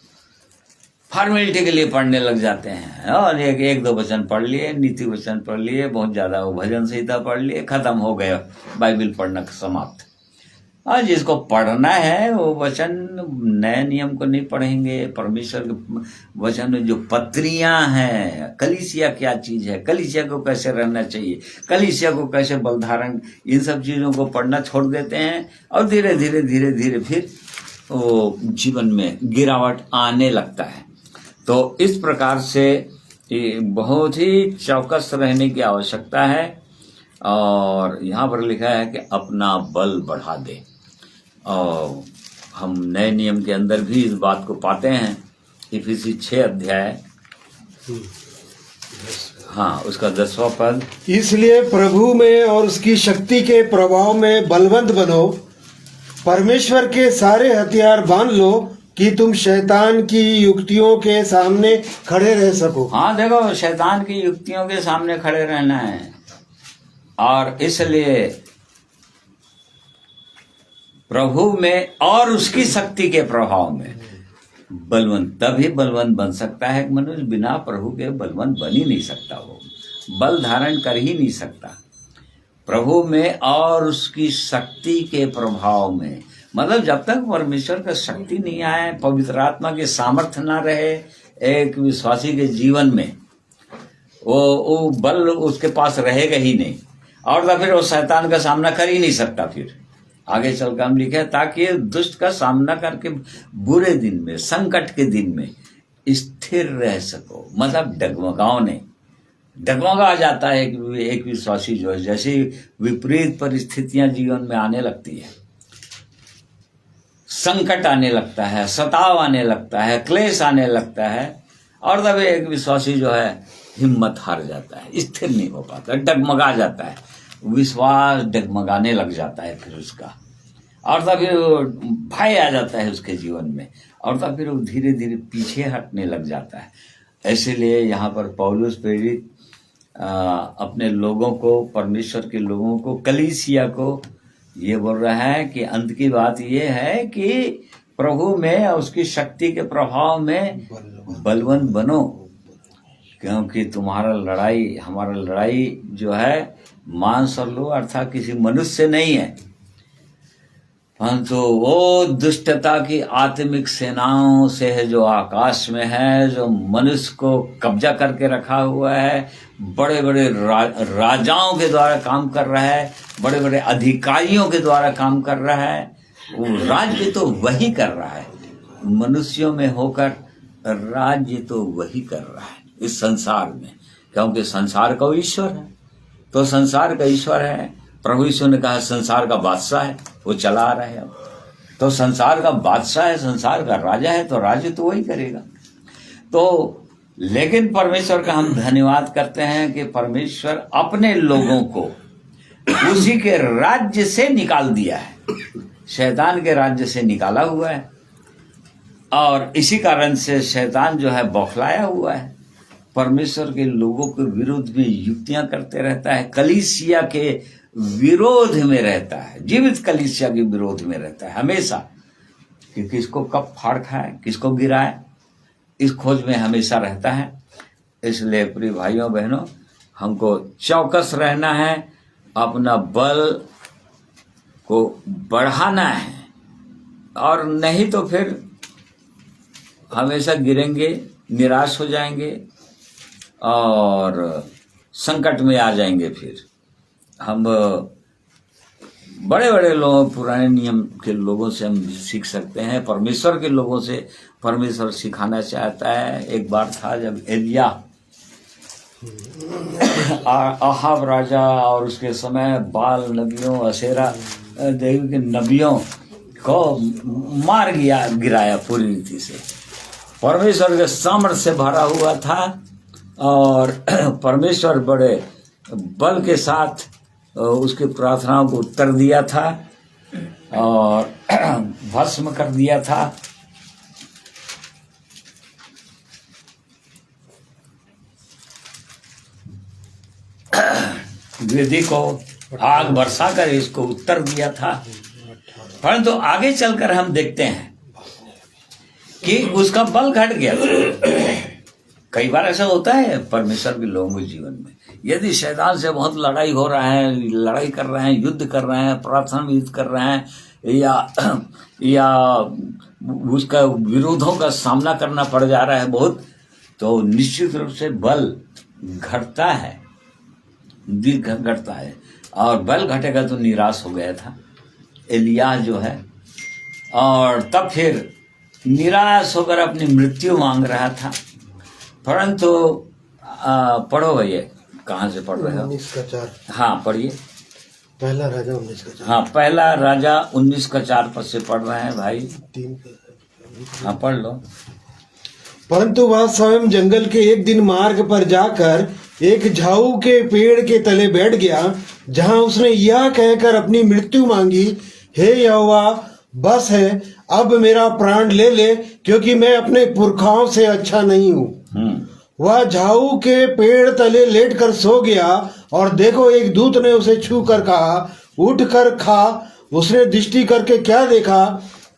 फॉर्मेलिटी के लिए पढ़ने लग जाते हैं। और एक दो वचन पढ़ लिए, नीति वचन पढ़ लिए, बहुत ज्यादा वो भजन संहिता पढ़ लिए, खत्म हो गया बाइबल पढ़ना समाप्त। और जिसको पढ़ना है वो वचन नए नियम को नहीं पढ़ेंगे। परमेश्वर के वचन में जो पत्रियां हैं, कलीसिया क्या चीज है, कलीसिया को कैसे रहना चाहिए, कलीसिया को कैसे बल धारण, इन सब चीजों को पढ़ना छोड़ देते हैं और धीरे धीरे धीरे धीरे फिर वो जीवन में गिरावट आने लगता है। तो इस प्रकार से बहुत ही चौकस रहने की आवश्यकता है। और यहाँ पर लिखा है कि अपना बल बढ़ा दे, और हम नए नियम के अंदर भी इस बात को पाते हैं। इफिसी 6 अध्याय, हाँ उसका 10वां पद। इसलिए प्रभु में और उसकी शक्ति के प्रभाव में बलवंत बनो, परमेश्वर के सारे हथियार बांध लो कि तुम शैतान की युक्तियों के सामने खड़े रह सको। हाँ देखो, शैतान की युक्तियों के सामने खड़े रहना है, और इसलिए प्रभु में और उसकी शक्ति के प्रभाव में बलवंत, तभी बलवंत बन सकता है। मनुष्य बिना प्रभु के बलवंत बन ही नहीं सकता, वो बल धारण कर ही नहीं सकता। प्रभु में और उसकी शक्ति के प्रभाव में, मतलब जब तक परमेश्वर का शक्ति नहीं आए, पवित्र आत्मा के सामर्थ्य ना रहे एक विश्वासी के जीवन में, वो बल उसके पास रहेगा ही नहीं, और तो फिर वो शैतान का सामना कर ही नहीं सकता। फिर आगे चलकर हम लिखे, ताकि दुष्ट का सामना करके बुरे दिन में, संकट के दिन में स्थिर रह सको। मतलब डगमगा जाता है कि एक विश्वासी जो है, जैसी विपरीत परिस्थितियां जीवन में आने लगती है, संकट आने लगता है, सताव आने लगता है, क्लेश आने लगता है, और तब एक विश्वासी जो है हिम्मत हार जाता है, स्थिर नहीं हो पाता, डगमगा जाता है, विश्वास डगमगाने लग जाता है फिर उसका, और तब फिर भय आ जाता है उसके जीवन में, और तब फिर वो धीरे धीरे पीछे हटने लग जाता है। इसलिए यहाँ पर पौलुस प्रेरित अपने लोगों को, परमेश्वर के लोगों को, कलीसिया को ये बोल रहा है कि अंत की बात ये है कि प्रभु में और उसकी शक्ति के प्रभाव में बलवंत बनो, क्योंकि तुम्हारा लड़ाई, हमारा लड़ाई जो है मांस और लोह अर्थात किसी मनुष्य से नहीं है, परंतु वो दुष्टता की आत्मिक सेनाओं से है जो आकाश में है, जो मनुष्य को कब्जा करके रखा हुआ है, बड़े बड़े राजाओं के द्वारा काम कर रहा है, बड़े बड़े अधिकारियों के द्वारा काम कर रहा है। वो राज्य तो वही कर रहा है, मनुष्यों में होकर राज्य तो वही कर रहा है इस संसार में, क्योंकि संसार का ईश्वर है। तो संसार का ईश्वर है, प्रभु यीशु ने कहा संसार का बादशाह है, वो चला रहा है। अब तो संसार का बादशाह है, संसार का राजा है, तो राज्य तो वही करेगा। तो लेकिन परमेश्वर का हम धन्यवाद करते हैं कि परमेश्वर अपने लोगों को उसी के राज्य से निकाल दिया है, शैतान के राज्य से निकाला हुआ है। और इसी कारण से शैतान जो है बौखलाया हुआ है, परमेश्वर के लोगों के विरुद्ध भी युक्तियां करते रहता है, कलीसिया के विरोध में रहता है, जीवित कलीसिया के विरोध में रहता है हमेशा, कि किसको कब फाड़ खाए, किसको गिराए, इस खोज में हमेशा रहता है। इसलिए प्रिय भाइयों बहनों, हमको चौकस रहना है, अपना बल को बढ़ाना है, और नहीं तो फिर हमेशा गिरेंगे, निराश हो जाएंगे और संकट में आ जाएंगे। फिर हम बड़े बड़े लोग, पुराने नियम के लोगों से हम सीख सकते हैं, परमेश्वर के लोगों से परमेश्वर सिखाना चाहता है। एक बार था जब एलिया अहाब राजा और उसके समय बाल नबियों, अशेरा देवी के नबियों को मार गिराया पूरी रीति से। परमेश्वर के सामर्थ्य से भरा हुआ था और परमेश्वर बड़े बल के साथ उसकी प्रार्थनाओं को उत्तर दिया था और भस्म कर दिया था। विधि को आग बरसा कर इसको उत्तर दिया था। परंतु आगे चलकर हम देखते हैं कि उसका बल घट गया। कई बार ऐसा होता है परमेश्वर के लोगों के जीवन में, यदि शैतान से बहुत लड़ाई हो रहा है, लड़ाई कर रहे हैं, युद्ध कर रहे हैं, प्रार्थना में युद्ध कर रहे हैं, या उसका विरोधों का सामना करना पड़ जा रहा है बहुत, तो निश्चित रूप से बल घटता है, घटता है। और बल घटेगा तो निराश हो गया था एलिया जो है, और तब फिर निराश होकर अपनी मृत्यु मांग रहा था। परंतु पढ़ो भैया, कहाँ से पढ़ रहे हो? 19:4। हाँ पढ़िए। पहला राजा 19:4। हाँ पहला राजा 19:4 पद से पढ़ रहे हैं भाई। 3। हाँ पढ़ लो। परंतु वह स्वयं जंगल के एक दिन मार्ग पर जाकर एक झाऊ के पेड़ के तले बैठ गया, जहां उसने यह कहकर अपनी मृत्यु मांगी, हे यहोवा, बस है, अब मेरा प्राण ले ले, क्योंकि मैं अपने पुरखाओं से अच्छा नहीं हूँ। वह झाऊ के पेड़ तले लेटकर सो गया, और देखो एक दूत ने उसे छू कर कहा, उठ कर खा। उसने दृष्टि करके क्या देखा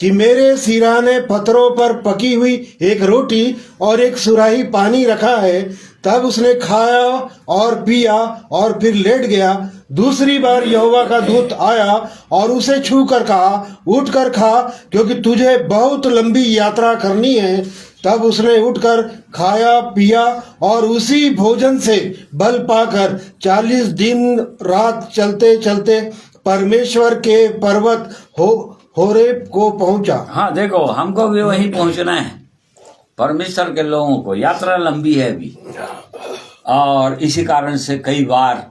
कि मेरे सिरहाने पत्थरों पर पकी हुई एक रोटी और एक सुराही पानी रखा है। तब उसने खाया और पिया और फिर लेट गया। दूसरी बार यहोवा का दूत आया और उसे छू कर कहा, उठ कर खा, क्योंकि तुझे बहुत लंबी यात्रा करनी है। तब उसने उठकर खाया पिया और उसी भोजन से बल पाकर 40 दिन रात चलते चलते परमेश्वर के पर्वत होरेब को पहुंचा। हाँ देखो, हमको भी वहीं पहुंचना है। परमेश्वर के लोगों को यात्रा लंबी है अभी, और इसी कारण से कई बार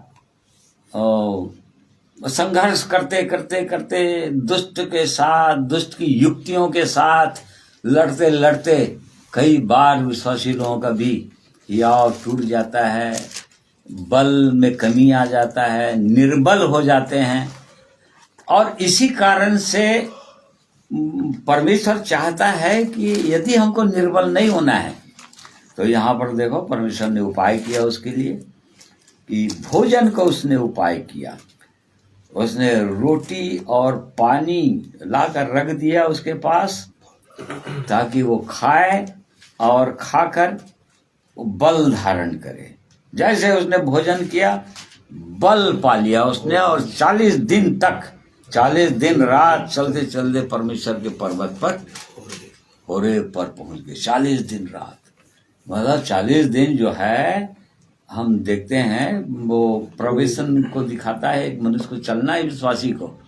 संघर्ष करते करते करते दुष्ट के साथ, दुष्ट की युक्तियों के साथ लड़ते लड़ते कई बार विश्वासी लोगों का भी याव टूट जाता है, बल में कमी आ जाता है, निर्बल हो जाते हैं। और इसी कारण से परमेश्वर चाहता है कि यदि हमको निर्बल नहीं होना है, तो यहाँ पर देखो परमेश्वर ने उपाय किया उसके लिए, कि भोजन को उसने उपाय किया। उसने रोटी और पानी लाकर रख दिया उसके पास, ताकि वो खाए और खाकर वो बल धारण करे। जैसे उसने भोजन किया, बल पा लिया उसने, और 40 दिन तक, 40 दिन रात चलते चलते परमेश्वर के पर्वत पर होरे पर पहुंच गए। 40 दिन रात, मतलब 40 दिन जो है, हम देखते हैं वो प्रोविजन को दिखाता है, एक मनुष्य को चलना है, विश्वासी को।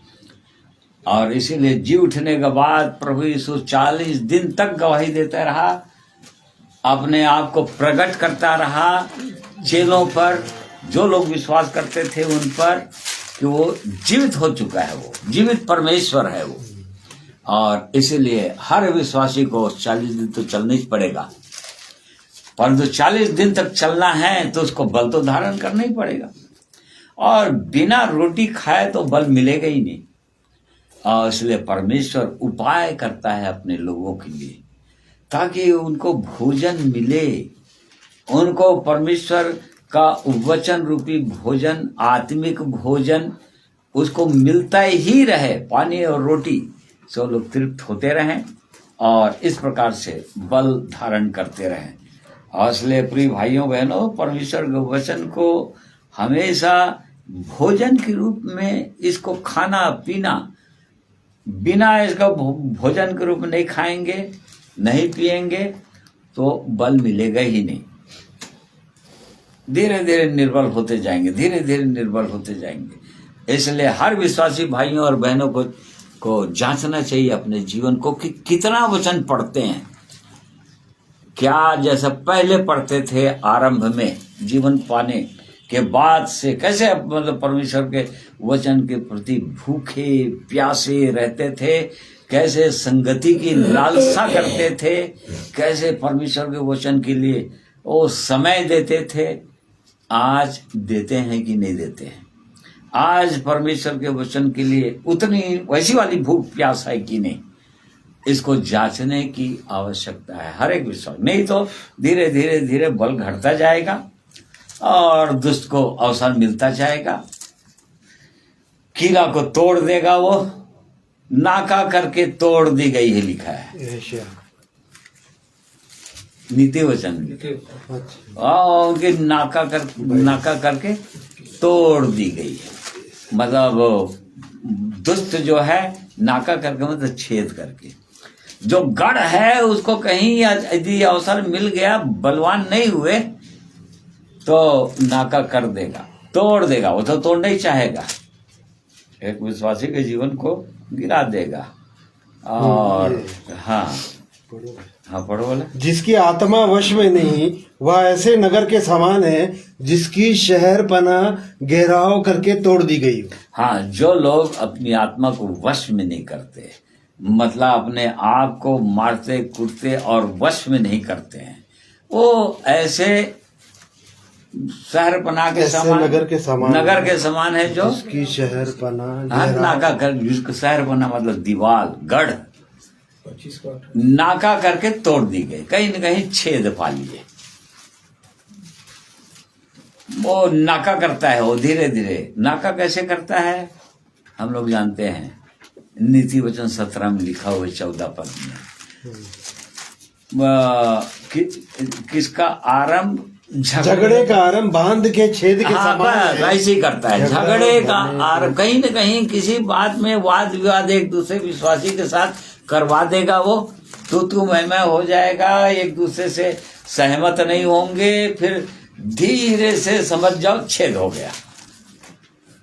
और इसीलिए जी उठने के बाद प्रभु यीशु 40 दिन तक गवाही देता रहा, अपने आप को प्रकट करता रहा चेलों पर, जो लोग विश्वास करते थे उन पर, कि वो जीवित हो चुका है, वो जीवित परमेश्वर है वो। और इसीलिए हर विश्वासी को 40 दिन तो चलना ही पड़ेगा, परंतु 40 दिन तक चलना है तो उसको बल तो धारण करना ही पड़ेगा। और बिना रोटी खाए तो बल मिलेगा ही नहीं। और इसलिए परमेश्वर उपाय करता है अपने लोगों के लिए, ताकि उनको भोजन मिले, उनको परमेश्वर का वचन रूपी भोजन, आत्मिक भोजन उसको मिलता ही रहे, पानी और रोटी से लोग तृप्त होते रहें और इस प्रकार से बल धारण करते रहें। और इसलिए प्रिय भाइयों बहनों, परमेश्वर के वचन को हमेशा भोजन के रूप में इसको खाना पीना, बिना इसका भोजन के रूप में नहीं खाएंगे, नहीं पिएंगे तो बल मिलेगा ही नहीं। धीरे धीरे निर्बल होते जाएंगे, धीरे धीरे निर्बल होते जाएंगे। इसलिए हर विश्वासी भाइयों और बहनों को जांचना चाहिए अपने जीवन को कि कितना वचन पढ़ते हैं। क्या जैसा पहले पढ़ते थे आरंभ में, जीवन पाने के बाद से कैसे मतलब परमेश्वर के वचन के प्रति भूखे प्यासे रहते थे, कैसे संगति की लालसा करते थे, कैसे परमेश्वर के वचन के लिए वो समय देते थे, आज देते हैं कि नहीं देते हैं? आज परमेश्वर के वचन के लिए उतनी वैसी वाली भूख प्यास है कि नहीं? इसको जांचने की आवश्यकता है हर एक विश्वास। नहीं तो धीरे धीरे धीरे बल घटता जाएगा और दुष्ट को अवसर मिलता जाएगा। किला को तोड़ देगा वो, नाका करके तोड़ दी गई है, लिखा है नीति वचन में। और उनके नाका करके तोड़ दी गई है, मतलब दुष्ट जो है नाका करके मतलब छेद करके। जो गढ़ है उसको कहीं यदि अवसर मिल गया, बलवान नहीं हुए तो नाका कर देगा, तोड़ देगा। वो तो तोड़ना ही चाहेगा, एक विश्वासी के जीवन को गिरा देगा। और हाँ पढ़ो बोले, जिसकी आत्मा वश में नहीं, वह ऐसे नगर के समान है जिसकी शहरपना घेराव करके तोड़ दी गई। हाँ, जो लोग अपनी आत्मा को वश में नहीं करते, मतलब अपने आप को मारते कूटते और वश में नहीं करते हैं, वो ऐसे शहरपना के समान, नगर के समान है जो जिसकी शहरपना नाका कर, जिसको शहरपना मतलब दीवार गढ़ नाका करके तोड़ दी गई, कहीं न कहीं छेद पा लिए। वो नाका करता है, वो धीरे धीरे नाका कैसे करता है हम लोग जानते हैं। नीति वचन 17 में लिखा हुआ 14 पद में किसका आरंभ झगड़े का आरंभ बांध के छेद के समान है। ऐसे ही करता है झगड़े का आरंभ। कहीं न कहीं किसी बात में वाद विवाद एक दूसरे विश्वासी के साथ करवा देगा, वो तू मैं हो जाएगा, एक दूसरे से सहमत नहीं होंगे, फिर धीरे से समझ जाओ छेद हो गया,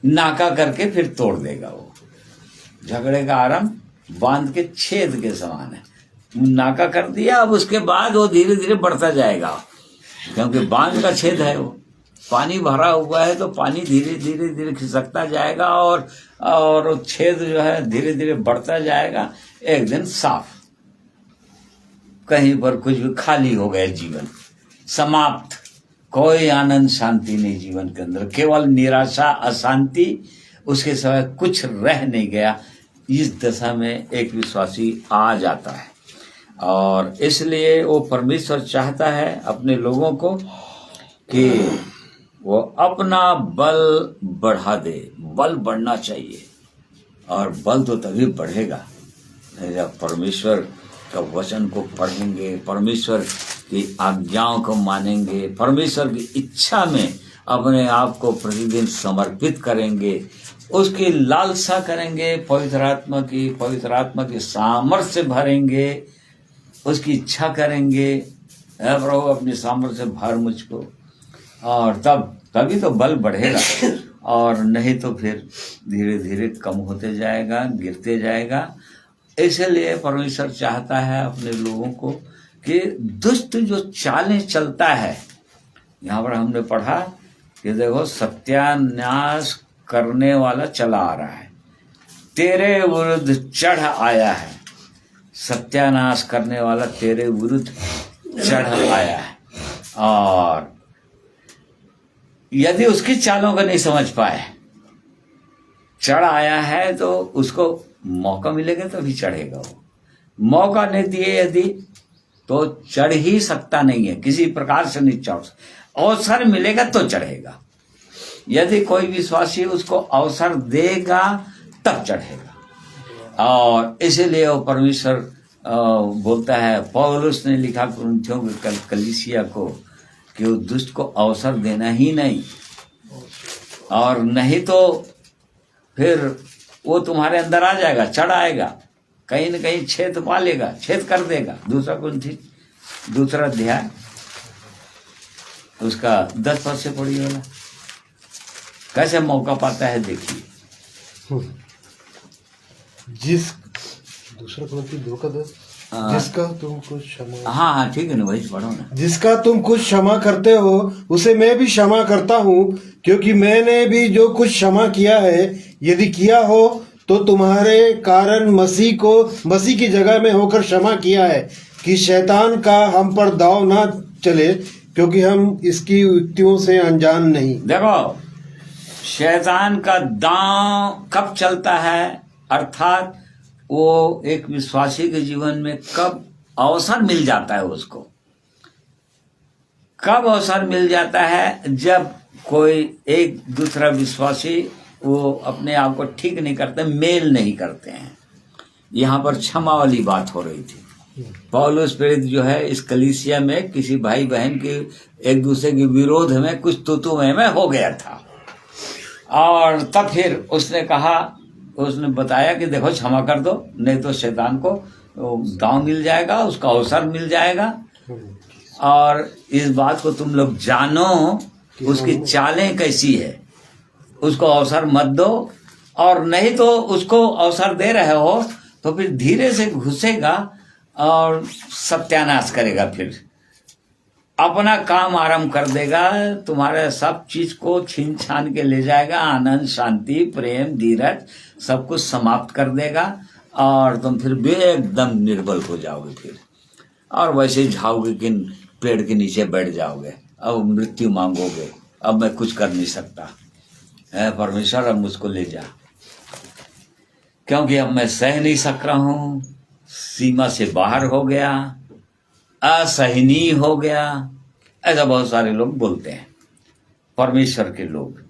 नाका करके फिर तोड़ देगा। वो झगड़े का आरंभ बांध के छेद के समान है। नाका कर दिया, अब उसके बाद वो धीरे धीरे बढ़ता जाएगा, क्योंकि बांध का छेद है, वो पानी भरा हुआ है तो पानी धीरे धीरे धीरे खिसकता जाएगा और छेद जो है धीरे धीरे बढ़ता जाएगा। एक दिन साफ, कहीं पर कुछ भी खाली हो गया, जीवन समाप्त, कोई आनंद शांति नहीं जीवन के अंदर, केवल निराशा अशांति, उसके सिवाय कुछ रह नहीं गया। इस दशा में एक विश्वासी आ जाता है और इसलिए वो परमेश्वर चाहता है अपने लोगों को कि वो अपना बल बढ़ा दे। बल बढ़ना चाहिए और बल तो तभी बढ़ेगा जब परमेश्वर का वचन को पढ़ेंगे, परमेश्वर की आज्ञाओं को मानेंगे, परमेश्वर की इच्छा में अपने आप को प्रतिदिन समर्पित करेंगे, उसकी लालसा करेंगे, पवित्र आत्मा की सामर्थ्य भरेंगे, उसकी इच्छा करेंगे, हे प्रभु अपनी सामर्थ्य भर मुझको, और तभी तो बल बढ़ेगा, और नहीं तो फिर धीरे धीरे कम होते जाएगा, गिरते जाएगा। इसलिए परमेश्वर चाहता है अपने लोगों को कि दुष्ट जो चालें चलता है, यहाँ पर हमने पढ़ा कि देखो सत्यानाश करने वाला चला आ रहा है, तेरे विरुद्ध चढ़ आया है, सत्यानाश करने वाला तेरे विरुद्ध चढ़ आया है। और यदि उसकी चालों को नहीं समझ पाए, चढ़ आया है तो उसको मौका मिलेगा तभी चढ़ेगा। वो मौका नहीं दिए यदि तो चढ़ ही सकता नहीं है, किसी प्रकार से नहीं चढ़, अवसर मिलेगा तो चढ़ेगा। यदि कोई विश्वासी उसको अवसर देगा तब चढ़ेगा। और इसीलिए वो परमेश्वर बोलता है, पौलुस ने लिखा कुरिन्थियों के कलीसिया को कि वो दुष्ट को अवसर देना ही नहीं, और नहीं तो फिर वो तुम्हारे अंदर आ जाएगा, चढ़ आएगा, कहीं न कहीं छेद पा लेगा, छेद कर देगा। दूसरा कुरिन्थियों दूसरा अध्याय उसका 10 पद से पढ़िए वाला, कैसे मौका पाता है देखिए। दूसरा कुरिन्थियों 2:10, जिसका तुम कुछ क्षमा, हाँ ठीक है ना, वही पढ़ो ना। जिसका तुम कुछ क्षमा करते हो उसे मैं भी क्षमा करता हूँ, क्योंकि मैंने भी जो कुछ क्षमा किया है, यदि किया हो तो तुम्हारे कारण मसीह की जगह में होकर क्षमा किया है, कि शैतान का हम पर दाव ना चले, क्योंकि हम इसकी युक्तियों से अनजान नहीं। देखो शैतान का दांव कब चलता है, अर्थात वो एक विश्वासी के जीवन में कब अवसर मिल जाता है, उसको कब अवसर मिल जाता है, जब कोई एक दूसरा विश्वासी वो अपने आप को ठीक नहीं करते, मेल नहीं करते हैं। यहाँ पर क्षमा वाली बात हो रही थी। पौलुस प्रेरित जो है इस कलीसिया में किसी भाई बहन के एक दूसरे के विरोध में कुछ तुतु में हो गया था, और तब फिर उसने बताया कि देखो क्षमा कर दो, नहीं तो शैतान को दांव मिल जाएगा, उसका अवसर मिल जाएगा। और इस बात को तुम लोग जानो, उसकी चालें कैसी है, उसको अवसर मत दो, और नहीं तो उसको अवसर दे रहे हो तो फिर धीरे से घुसेगा और सत्यानाश करेगा, फिर अपना काम आरंभ कर देगा, तुम्हारे सब चीज को छीन छान के ले जाएगा, आनंद, शांति, प्रेम, धीरज सब कुछ समाप्त कर देगा, और तुम फिर एकदम निर्बल हो जाओगे फिर, और वैसे ही जाओगे कि पेड़ के नीचे बैठ जाओगे, अब मृत्यु मांगोगे, अब मैं कुछ कर नहीं सकता, है परमेश्वर अब मुझको ले जा, क्योंकि अब मैं सह नहीं सक रहा हूं, सीमा से बाहर हो गया, असहनीय हो गया। ऐसा बहुत सारे लोग बोलते हैं, परमेश्वर के लोग।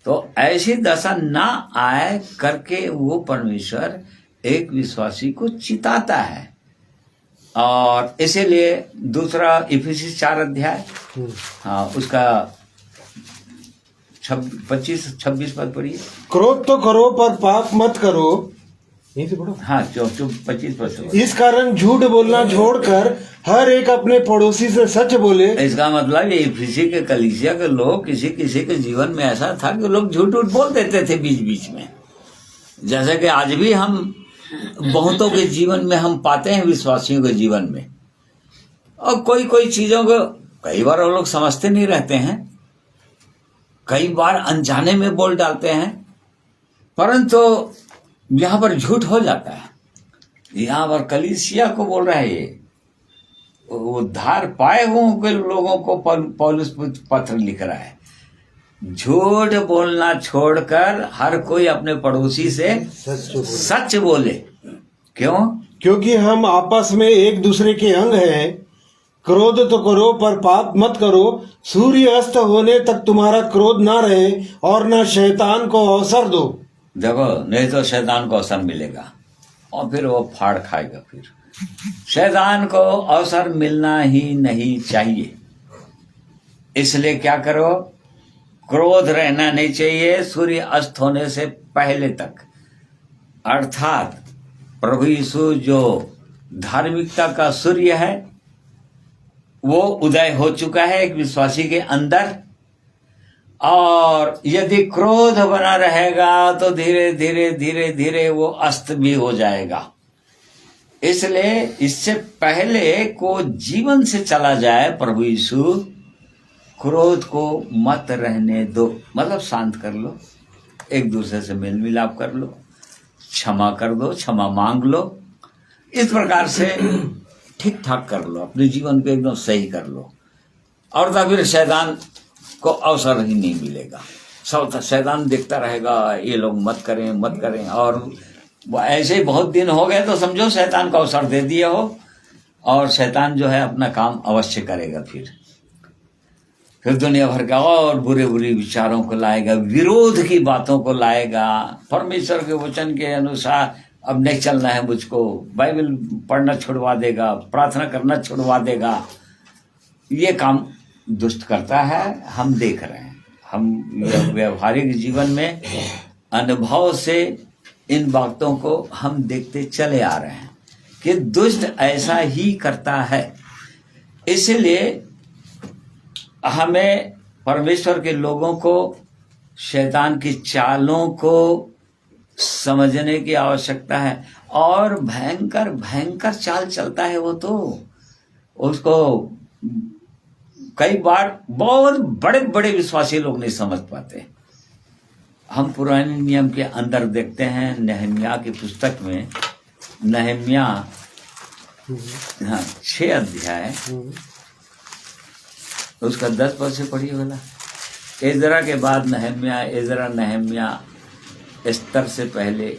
तो ऐसी दशा ना आए करके वो परमेश्वर एक विश्वासी को चिताता है। और इसीलिए दूसरा इफिसी 4 अध्याय, हाँ उसका 25-26 पद पढ़िए। क्रोध तो करो पर पाप मत करो, यहीं से पढ़ो। हाँ 25 पद। इस कारण झूठ बोलना छोड़कर हर एक अपने पड़ोसी से सच बोले। इसका मतलब ये इफिसी के कलीसिया के लोग किसी के जीवन में ऐसा था कि लोग झूठ बोल देते थे बीच बीच में, जैसे कि आज भी हम बहुतों के जीवन में हम पाते हैं, विश्वासियों के जीवन में। और कोई चीजों को कई बार वो लोग समझते नहीं रहते हैं, कई बार अनजाने में बोल डालते हैं, परंतु यहाँ पर झूठ हो जाता है। यहाँ पर कलीसिया को बोल रहा है, ये उद्धार पाए हुए लोगों को पौलुस पत्र लिख रहा है, झूठ बोलना छोड़कर हर कोई अपने पड़ोसी से सच बोले। क्यों? क्योंकि हम आपस में एक दूसरे के अंग हैं। क्रोध तो करो पर पाप मत करो, सूर्य अस्त होने तक तुम्हारा क्रोध ना रहे और ना शैतान को अवसर दो। देखो नहीं तो शैतान को अवसर मिलेगा और फिर वो फाड़ खाएगा, फिर शैतान को अवसर मिलना ही नहीं चाहिए। इसलिए क्या करो, क्रोध रहना नहीं चाहिए सूर्य अस्त होने से पहले तक। अर्थात प्रभु यीशु जो धार्मिकता का सूर्य है वो उदय हो चुका है एक विश्वासी के अंदर, और यदि क्रोध बना रहेगा तो धीरे धीरे धीरे धीरे वो अस्त भी हो जाएगा। इसलिए इससे पहले को जीवन से चला जाए प्रभु यीशु, क्रोध को मत रहने दो, मतलब शांत कर लो, एक दूसरे से मेल मिलाप कर लो, क्षमा कर दो, क्षमा मांग लो, इस प्रकार से ठीक ठाक कर लो, अपने जीवन को एकदम सही कर लो, और तब फिर शैतान को अवसर ही नहीं मिलेगा। सब शैतान देखता रहेगा ये लोग मत करें मत करें, और ऐसे ही बहुत दिन हो गए तो समझो शैतान को अवसर दे दिए हो, और शैतान जो है अपना काम अवश्य करेगा। फिर दुनिया भर का और बुरे बुरे विचारों को लाएगा, विरोध की बातों को लाएगा, परमेश्वर के वचन के अनुसार अब नहीं चलना है मुझको, बाइबल पढ़ना छुड़वा देगा, प्रार्थना करना छुड़वा देगा। ये काम दुष्ट करता है, हम देख रहे हैं। हम व्यवहारिक जीवन में अनुभव से इन बातों को हम देखते चले आ रहे हैं कि दुष्ट ऐसा ही करता है। इसलिए हमें परमेश्वर के लोगों को शैतान की चालों को समझने की आवश्यकता है, और भयंकर भयंकर चाल चलता है वो, तो उसको कई बार बहुत बड़े बड़े विश्वासी लोग नहीं समझ पाते। हम पुराने नियम के अंदर देखते हैं, नहम्याह की पुस्तक में, नहम्याह 6 अध्याय उसका 10 पद से पढ़िए वाला। एजरा के बाद नहम्याह, एजरा नहम्याह एस्तर से पहले।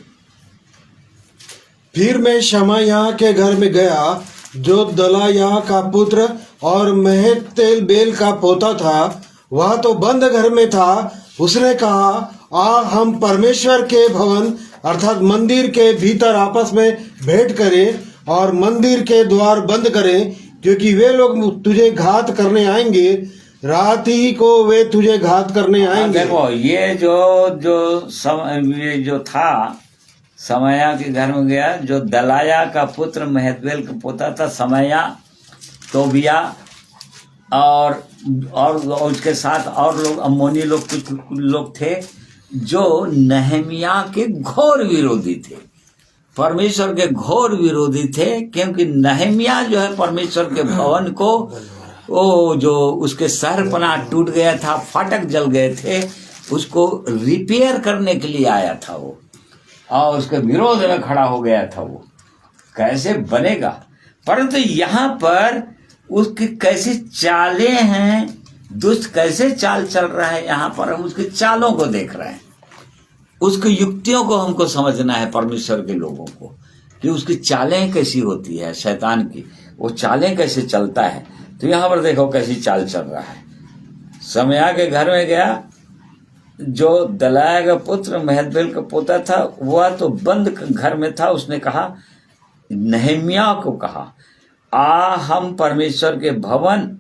फिर मैं शमायाह के घर में गया जो दलायाह का पुत्र और महतेल बेल का पोता था, वह तो बंद घर में था। उसने कहा, आ हम परमेश्वर के भवन अर्थात मंदिर के भीतर आपस में भेंट करें और मंदिर के द्वार बंद करें, क्योंकि वे लोग तुझे घात करने आएंगे, रात ही को वे तुझे घात करने आएंगे। देखो ये जो था, समया के घर में गया जो दलाया का पुत्र महतबेल का पोता था, समया, तोबिया और उसके साथ और लोग, अम्मोनी लोग, कुछ लोग थे जो नहम्याह के घोर विरोधी थे, परमेश्वर के घोर विरोधी थे। क्योंकि नहम्याह जो है परमेश्वर के भवन को, वो जो उसके शहरपनाह टूट गया था, फाटक जल गए थे, उसको रिपेयर करने के लिए आया था वो, और उसके विरोध में खड़ा हो गया था। वो कैसे बनेगा, परंतु यहाँ पर उसकी कैसी चालें हैं, दुष्ट कैसे चाल चल रहा है, यहाँ पर हम उसकी चालों को देख रहे हैं। उसकी युक्तियों को हमको समझना है, परमेश्वर के लोगों को, कि उसकी चालें कैसी होती है, शैतान की वो चालें कैसे चलता है। तो यहाँ पर देखो कैसी चाल चल रहा है। समया के घर में गया जो दलाया का पुत्र महतबेल का पोता था, वह तो बंद घर में था। उसने कहा, नहम्याह को कहा, आ हम परमेश्वर के भवन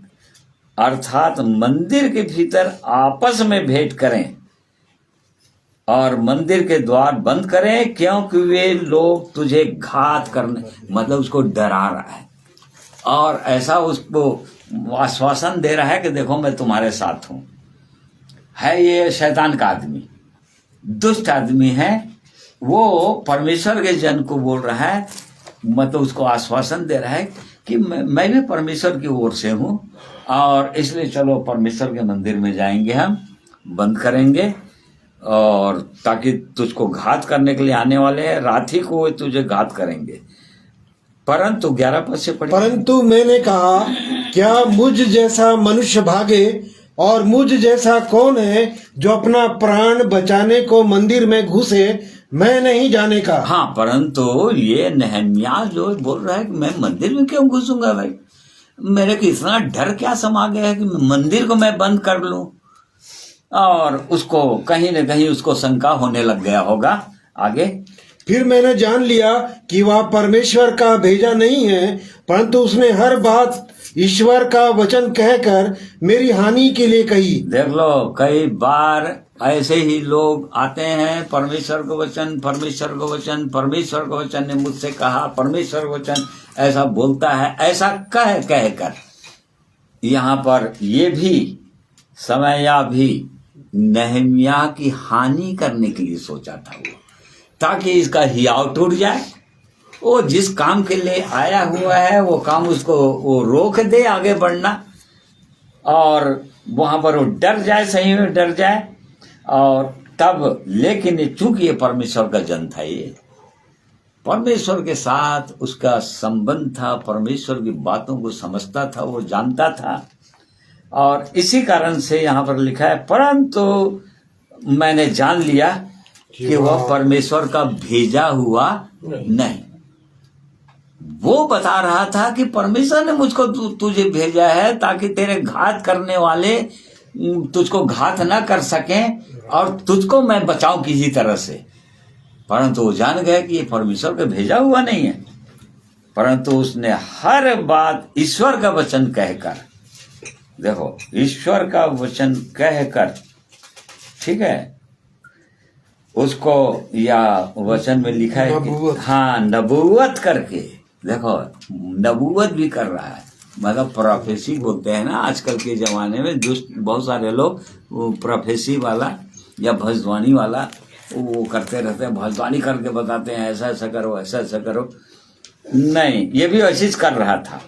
अर्थात मंदिर के भीतर आपस में भेंट करें और मंदिर के द्वार बंद करें, क्योंकि वे लोग तुझे घात करने, मतलब उसको डरा रहा है और ऐसा उसको आश्वासन दे रहा है कि देखो मैं तुम्हारे साथ हूं। है ये शैतान का आदमी, दुष्ट आदमी है, वो परमेश्वर के जन को बोल रहा है, मतलब उसको आश्वासन दे रहा है कि मैं भी परमेश्वर की ओर से हूं, और इसलिए चलो परमेश्वर के मंदिर में जाएंगे, हम बंद करेंगे, और ताकि तुझको घात करने के लिए आने वाले हैं, रात ही को तुझे घात करेंगे। परंतु 11 पद से पढ़िए। परंतु मैंने कहा, क्या मुझ जैसा मनुष्य भागे, और मुझ जैसा कौन है जो अपना प्राण बचाने को मंदिर में घुसे, मैं नहीं जाने का। हाँ, परंतु ये नहम्याह जो बोल रहा है कि मैं मंदिर में क्यों घुसूंगा भाई, मेरे को इतना डर क्या समा गया है कि मंदिर को मैं बंद कर लूं। और उसको कहीं न कहीं उसको शंका होने लग गया होगा। आगे फिर मैंने जान लिया कि वह परमेश्वर का भेजा नहीं है, परंतु उसने हर बात ईश्वर का वचन कहकर मेरी हानि के लिए कही। देख लो, कई बार ऐसे ही लोग आते हैं, परमेश्वर को वचन, परमेश्वर को वचन, परमेश्वर को वचन ने मुझसे कहा, परमेश्वर को वचन ऐसा बोलता है, ऐसा कह कर यहाँ पर ये भी समया भी नहम्याह की हानि करने के लिए सोचा था वो, ताकि इसका हियाव टूट जाए। वो जिस काम के लिए आया हुआ है वो काम उसको वो रोक दे आगे बढ़ना, और वहां पर वो डर जाए, सही में डर जाए। और तब लेकिन चूंकि ये परमेश्वर का जन था, ये परमेश्वर के साथ उसका संबंध था, परमेश्वर की बातों को समझता था, वो जानता था, और इसी कारण से यहाँ पर लिखा है, परंतु मैंने जान लिया कि वह परमेश्वर का भेजा हुआ नहीं। वो बता रहा था कि परमेश्वर ने मुझको तुझे भेजा है ताकि तेरे घात करने वाले तुझको घात न कर सकें और तुझको मैं बचाऊं किसी तरह से। परंतु वो जान गए कि ये परमेश्वर का भेजा हुआ नहीं है, परंतु उसने हर बात ईश्वर का वचन कहकर, देखो ईश्वर का वचन कहकर, ठीक है, उसको या वचन में लिखा है कि हाँ नबूवत करके, देखो नबूवत भी कर रहा है, मतलब प्रोफेसी बोलते हैं ना आजकल के जमाने में, दुष्ट बहुत सारे लोग प्रोफेसी वाला या भविष्यवाणी वाला वो करते रहते हैं, भविष्यवाणी करके बताते हैं ऐसा ऐसा करो, ऐसा ऐसा करो। नहीं, ये भी ऐसी कर रहा था,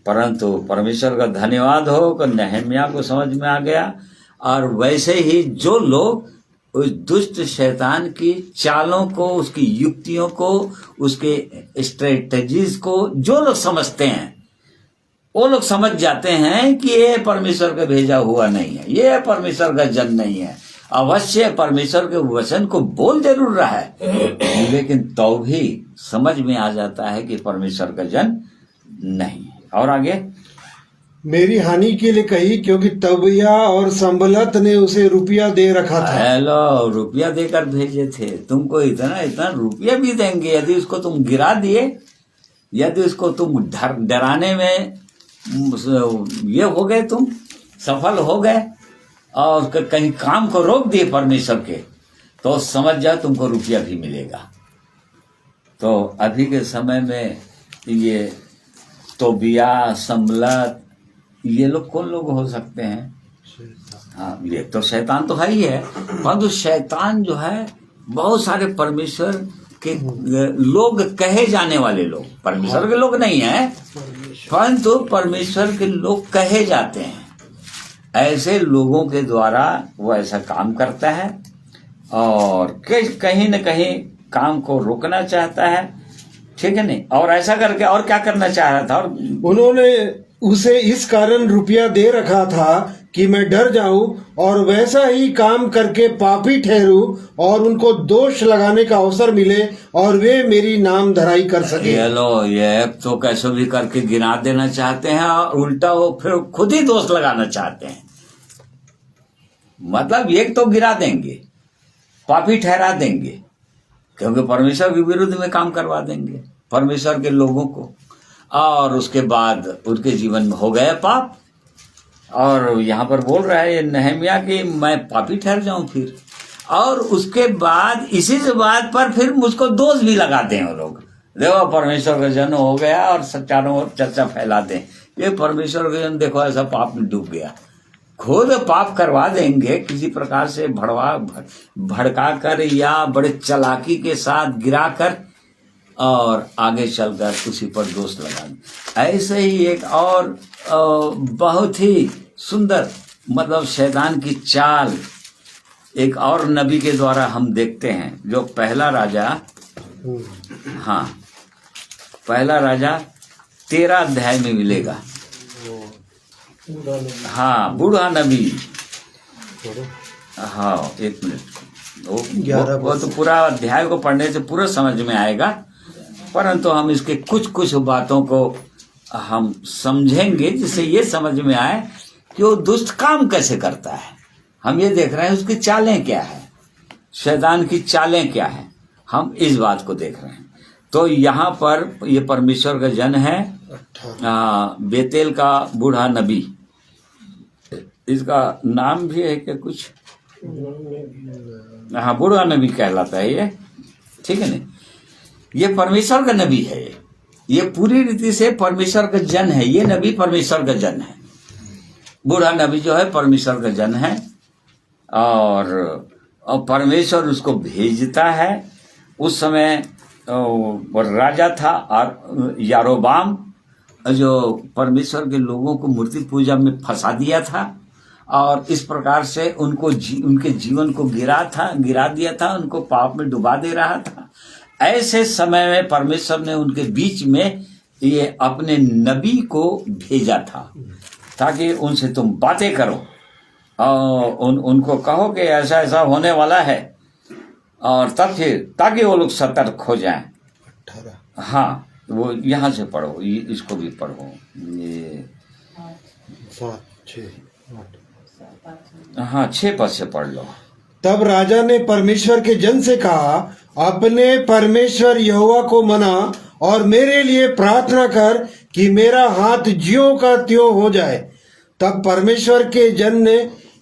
परंतु परमेश्वर का धन्यवाद हो कि नहम्याह को समझ में आ गया। और वैसे ही जो लोग उस दुष्ट शैतान की चालों को, उसकी युक्तियों को, उसके स्ट्रेटजीज को जो लोग समझते हैं, वो लोग समझ जाते हैं कि ये परमेश्वर का भेजा हुआ नहीं है, ये परमेश्वर का जन नहीं है। अवश्य परमेश्वर के वचन को बोल जरूर रहा है, लेकिन तो भी समझ में आ जाता है कि परमेश्वर का जन नहीं। और आगे मेरी हानि के लिए कही, क्योंकि तबिया और संबलत ने उसे रुपया दे रखा था। हेलो, रुपया देकर भेजे थे, तुमको इतना इतना रुपया भी देंगे यदि उसको तुम गिरा दिए, यदि उसको तुम डराने में ये हो गए, तुम सफल हो गए और कहीं काम को रोक दिए परमेश्वर के, तो समझ जाओ तुमको रुपया भी मिलेगा। तो अभी के समय में ये तोबिया, संबलत, ये लोग कौन लोग हो सकते हैं? हाँ, ये तो शैतान तो है ही है, परंतु शैतान जो है बहुत सारे परमेश्वर के लोग कहे जाने वाले लोग, परमेश्वर के लोग नहीं है, परंतु परमेश्वर के लोग कहे जाते हैं, ऐसे लोगों के द्वारा वो ऐसा काम करता है और कहीं न कहीं काम को रोकना चाहता है, ठीक है नहीं? और ऐसा करके और क्या करना चाह रहा था? और उन्होंने उसे इस कारण रुपया दे रखा था कि मैं डर जाऊं और वैसा ही काम करके पापी ठहरूं और उनको दोष लगाने का अवसर मिले और वे मेरी नाम धराई कर सके। ये लो, ये तो कैसे भी करके गिरा देना चाहते हैं और उल्टा वो फिर खुद ही दोष लगाना चाहते हैं। मतलब एक तो गिरा देंगे, पापी ठहरा देंगे, क्योंकि परमेश्वर के विरुद्ध में काम करवा देंगे परमेश्वर के लोगों को, और उसके बाद उनके जीवन में हो गया पाप। और यहाँ पर बोल रहा है ये नहम्याह कि मैं पापी ठहर जाऊं फिर, और उसके बाद इसी से बात पर फिर मुझको दोष भी लगाते हैं वो लोग, देखो परमेश्वर का जन्म हो गया और चारों ओर चर्चा फैला दें ये परमेश्वर का जन्म देखो ऐसा पाप में डूब गया। खुद पाप करवा देंगे किसी प्रकार से भड़का कर या बड़े चालाकी के साथ गिरा कर, और आगे चलकर उसी पर दोष लगा। ऐसे ही एक और बहुत ही सुंदर मतलब शैतान की चाल एक और नबी के द्वारा हम देखते हैं, जो पहला राजा, हाँ पहला राजा 13 अध्याय में मिलेगा। हाँ, बूढ़ा नबी, हाँ एक मिनट, वो तो पूरा अध्याय को पढ़ने से पूरा समझ में आएगा, परंतु हम इसके कुछ कुछ बातों को हम समझेंगे जिससे ये समझ में आए कि वो दुष्ट काम कैसे करता है। हम ये देख रहे हैं उसकी चालें क्या है, शैतान की चालें क्या है। हम इस बात को देख रहे हैं। तो यहाँ पर ये परमेश्वर का जन है, बेतेल का बूढ़ा नबी। इसका नाम भी है क्या कुछ? हाँ, बूढ़ा नबी कहलाता है ये, ठीक है ना। ये परमेश्वर का नबी है, ये पूरी रीति से परमेश्वर का जन है। ये नबी परमेश्वर का जन है। बूढ़ा नबी जो है परमेश्वर का जन है, और परमेश्वर उसको भेजता है। उस समय राजा था यारोबाम, जो परमेश्वर के लोगों को मूर्ति पूजा में फंसा दिया था, और इस प्रकार से उनके जीवन को गिरा दिया था, उनको पाप में डुबा दे रहा था। ऐसे समय में परमेश्वर ने उनके बीच में ये अपने नबी को भेजा था, ताकि उनसे तुम बातें करो और उनको कहो कि ऐसा ऐसा होने वाला है, और तब फिर ताकि वो लोग सतर्क हो जाएं। हाँ, वो यहाँ से पढ़ो, इसको भी पढ़ो, ये 6 पद से पढ़ लो। तब राजा ने परमेश्वर के जन से कहा, अपने परमेश्वर यहोवा को मना और मेरे लिए प्रार्थना कर कि मेरा हाथ ज्यों का त्यों हो जाए। तब परमेश्वर के जन ने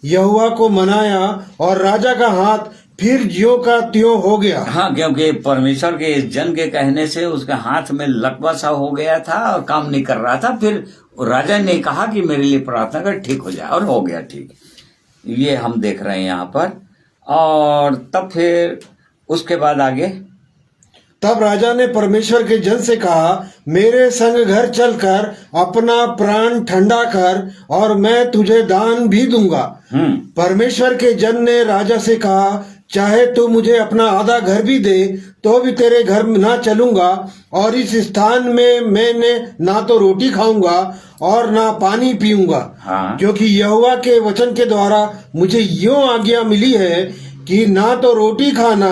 यहोवा को मनाया और राजा का हाथ फिर ज्यों का त्यों हो गया। हाँ, क्योंकि परमेश्वर के इस जन के कहने से उसके हाथ में लकवा सा हो गया था और काम नहीं कर रहा था। फिर राजा ने कहा कि मेरे लिए प्रार्थना कर, ठीक हो जाए, और हो गया ठीक। ये हम देख रहे हैं यहाँ पर। और तब फिर उसके बाद आगे, तब राजा ने परमेश्वर के जन से कहा, मेरे संग घर चलकर अपना प्राण ठंडा कर और मैं तुझे दान भी दूंगा। परमेश्वर के जन ने राजा से कहा, चाहे तू मुझे अपना आधा घर भी दे तो भी तेरे घर में ना चलूंगा, और इस स्थान में मैंने ना तो रोटी खाऊंगा और ना पानी पीऊंगा। हाँ। क्योंकि यहोवा के वचन के द्वारा मुझे यूं आज्ञा मिली है कि ना तो रोटी खाना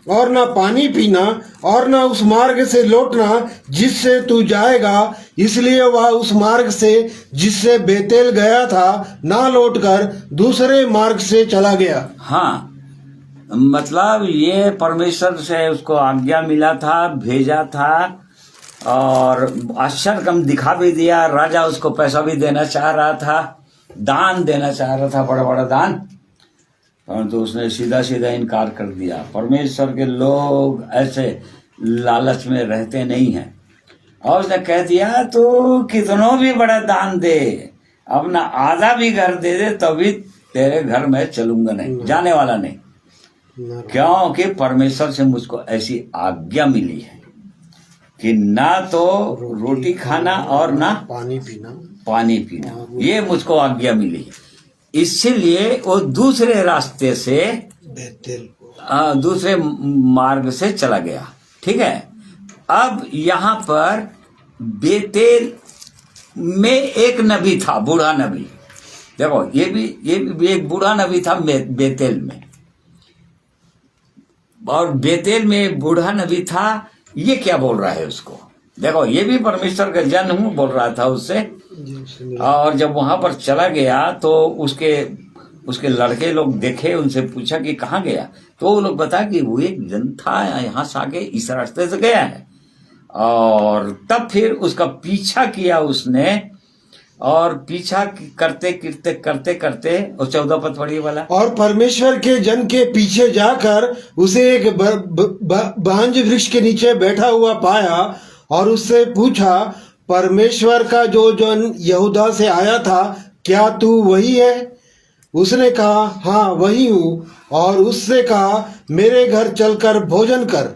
और ना पानी पीना और ना उस मार्ग से लौटना जिससे तू जाएगा। इसलिए वह उस मार्ग से जिससे बेतेल गया था ना लौटकर दूसरे मार्ग से चला गया। हाँ, मतलब ये परमेश्वर से उसको आज्ञा मिला था, भेजा था, और आश्चर्य कम दिखा भी दिया। राजा उसको पैसा भी देना चाह रहा था, दान देना चाह रहा था, बड़ा बड़ा दान, परंतु उसने सीधा सीधा इनकार कर दिया। परमेश्वर के लोग ऐसे लालच में रहते नहीं हैं। और उसने कह दिया, तू कितनों भी बड़ा दान दे, अपना आधा भी घर दे दे, तभी तेरे घर में चलूंगा नहीं, जाने वाला नहीं। क्योंकि परमेश्वर से मुझको ऐसी आज्ञा मिली है कि ना तो रोटी खाना और ना पानी पीना, ये मुझको आज्ञा मिली है। इसीलिए वो दूसरे रास्ते से, दूसरे मार्ग से चला गया। ठीक है। अब यहाँ पर बेतेल में एक नबी था, बूढ़ा नबी। देखो, ये भी एक बूढ़ा नबी था बेतेल में, और बेतेल में बूढ़ा नबी था। ये क्या बोल रहा है उसको? देखो, ये भी परमेश्वर का जन हूं बोल रहा था उससे। और जब वहां पर चला गया तो उसके लड़के लोग देखे, उनसे पूछा कि कहाँ गया, तो वो लोग बता कि वो एक जन था, यहाँ से आके इस रास्ते से गया है। और तब फिर उसका पीछा किया उसने, और पीछा करते करते और 14 पद पढ़िए वाला। और परमेश्वर के जन के पीछे जाकर उसे एक बांज वृक्ष के नीचे बैठा हुआ पाया और उससे पूछा, परमेश्वर का जो जन यहूदा से आया था, क्या तू वही है? उसने कहा, हाँ वही हूँ। और उससे कहा, मेरे घर चलकर भोजन कर।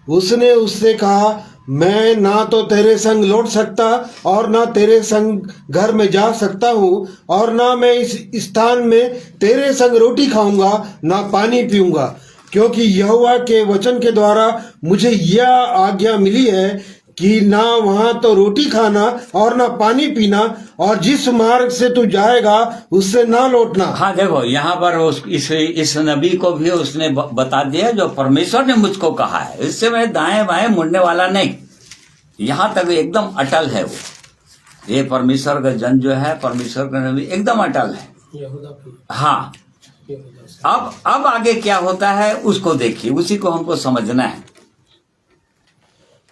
उसने उससे कहा, मैं ना तो तेरे संग लौट सकता और ना तेरे संग घर में जा सकता हूँ, और ना मैं इस स्थान में तेरे संग रोटी खाऊंगा ना पानी पीऊंगा, क्योंकि यहोवा के वचन के द्वारा मुझे यह आज्ञा मिली है कि ना वहाँ तो रोटी खाना और ना पानी पीना, और जिस मार्ग से तू जाएगा उससे ना लौटना। हाँ, देखो यहाँ पर इस नबी को भी उसने बता दिया जो परमेश्वर ने मुझको कहा है, इससे मैं दाएं बाएं मुड़ने वाला नहीं। यहाँ तक एकदम अटल है वो। ये परमेश्वर का जन जो है, परमेश्वर का नबी एकदम अटल है। हाँ, अब आगे क्या होता है उसको देखिए, उसी को हमको समझना है।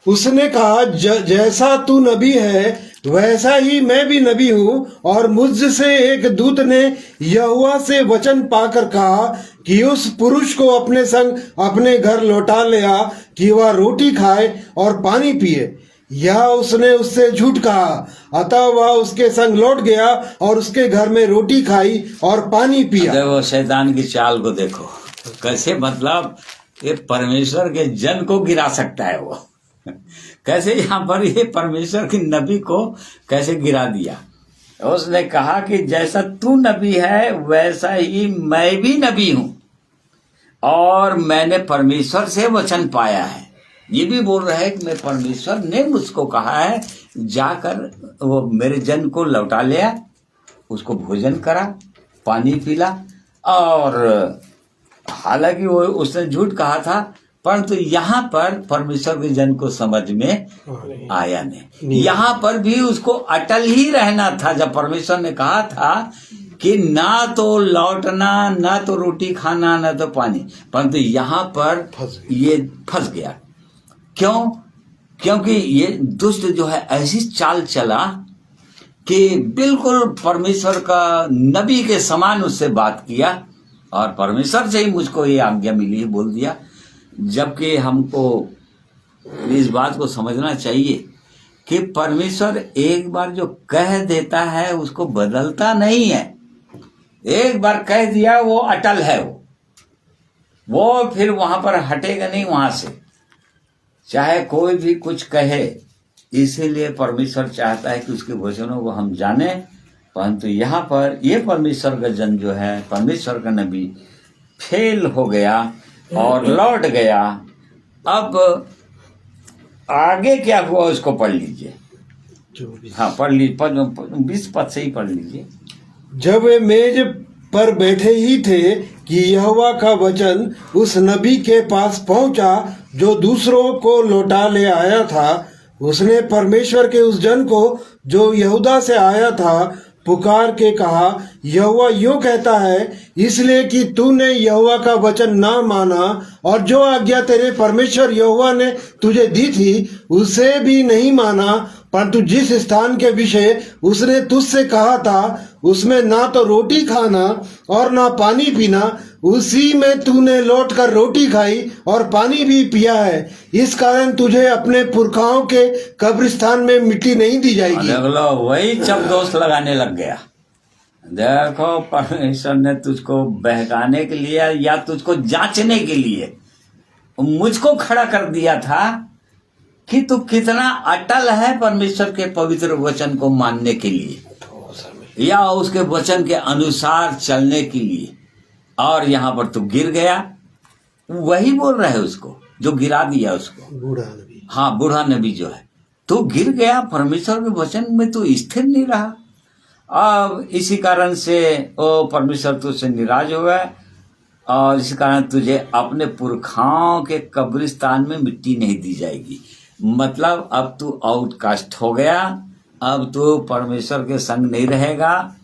उसने कहा जैसा तू नबी है वैसा ही मैं भी नबी हूँ, और मुझसे एक दूत ने यहोवा से वचन पाकर कहा कि उस पुरुष को अपने संग अपने घर लौटा ले आ कि वह रोटी खाए और पानी पिए। यह उसने उससे झूठ कहा, अतः वह उसके संग लौट गया और उसके घर में रोटी खाई और पानी पिया। देखो शैतान की चाल को देखो कैसे, मतलब ये परमेश्वर के जन को गिरा सकता है वो कैसे यहाँ पर ये परमेश्वर की नबी को कैसे गिरा दिया। उसने कहा कि जैसा तू नबी है वैसा ही मैं भी नबी हूं, और मैंने परमेश्वर से वचन पाया है। ये भी बोल रहा है कि मैं परमेश्वर ने मुझको कहा है जाकर वो मेरे जन को लौटा ले आ, उसको भोजन करा, पानी पिला। और हालांकि वो उसने झूठ कहा था, परंतु यहाँ पर परमेश्वर के जन को समझ में आया नहीं। यहाँ पर भी उसको अटल ही रहना था। जब परमेश्वर ने कहा था कि ना तो लौटना, ना तो रोटी खाना, ना तो पानी, परंतु यहाँ पर ये फंस गया। क्यों? क्योंकि ये दुष्ट जो है ऐसी चाल चला कि बिल्कुल परमेश्वर का नबी के समान उससे बात किया, और परमेश्वर से ही मुझको ये आज्ञा मिली है बोल दिया। जबकि हमको इस बात को समझना चाहिए कि परमेश्वर एक बार जो कह देता है उसको बदलता नहीं है। एक बार कह दिया वो अटल है, वो फिर वहां पर हटेगा नहीं वहां से, चाहे कोई भी कुछ कहे। इसीलिए परमेश्वर चाहता है कि उसके वचनों को हम जाने। परंतु यहाँ पर ये परमेश्वर का जन जो है, परमेश्वर का नबी फेल हो गया और लौट गया। अब आगे क्या हुआ उसको पढ़ लीजिए। हाँ पढ़ लीजिए, 20 पद से ही पढ़ लीजिए। जब वे मेज पर बैठे ही थे कि यहोवा का वचन उस नबी के पास पहुंचा जो दूसरों को लौटा ले आया था। उसने परमेश्वर के उस जन को जो यहूदा से आया था पुकार के कहा, यहोवा यूं कहता है, इसलिए कि तूने यहोवा का वचन ना माना और जो आज्ञा तेरे परमेश्वर यहोवा ने तुझे दी थी उसे भी नहीं माना, परंतु जिस स्थान के विषय उसने तुझसे कहा था उसमें ना तो रोटी खाना और ना पानी पीना, उसी में तूने लौटकर रोटी खाई और पानी भी पिया है। इस कारण तुझे अपने पुरखाओं के कब्रिस्तान में मिट्टी नहीं दी जाएगी। देख लो, वही चपदोष लगाने लग गया। देखो परमेश्वर ने तुझको बहकाने के लिए या तुझको जांचने के लिए मुझको खड़ा कर दिया था कि तू कितना अटल है परमेश्वर के पवित्र वचन को मानने के लिए या उसके वचन के अनुसार चलने के लिए। और यहाँ पर तू गिर गया। वही बोल रहे है उसको जो गिरा दिया उसको, बूढ़ा नबी। हाँ बूढ़ा नबी जो है, तू गिर गया, परमेश्वर के वचन में तू स्थिर नहीं रहा। अब इसी कारण से वो परमेश्वर तुझसे निराश हो गया और इसी कारण तुझे अपने पुरखाओं के कब्रिस्तान में मिट्टी नहीं दी जाएगी। मतलब अब तू आउटकास्ट हो गया, अब तू परमेश्वर के संग नहीं रहेगा।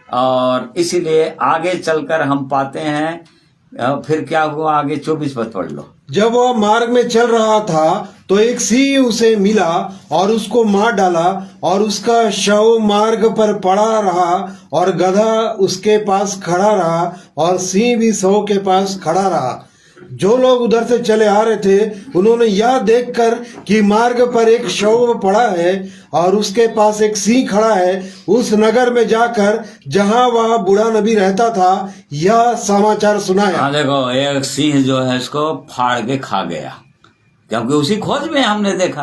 और इसीलिए आगे चलकर हम पाते हैं फिर क्या हुआ, आगे 24 पद पढ़ लो। जब वह मार्ग में चल रहा था तो एक सिंह उसे मिला और उसको मार डाला और उसका शव मार्ग पर पड़ा रहा और गधा उसके पास खड़ा रहा और सिंह भी शव के पास खड़ा रहा। जो लोग उधर से चले आ रहे थे उन्होंने यह देखकर कि मार्ग पर एक शव पड़ा है और उसके पास एक सिंह खड़ा है, उस नगर में जाकर जहां वह बूढ़ा नबी रहता था यह समाचार सुनाया। हाँ देखो, एक सिंह जो है इसको फाड़ के खा गया, क्योंकि उसी खोज में हमने देखा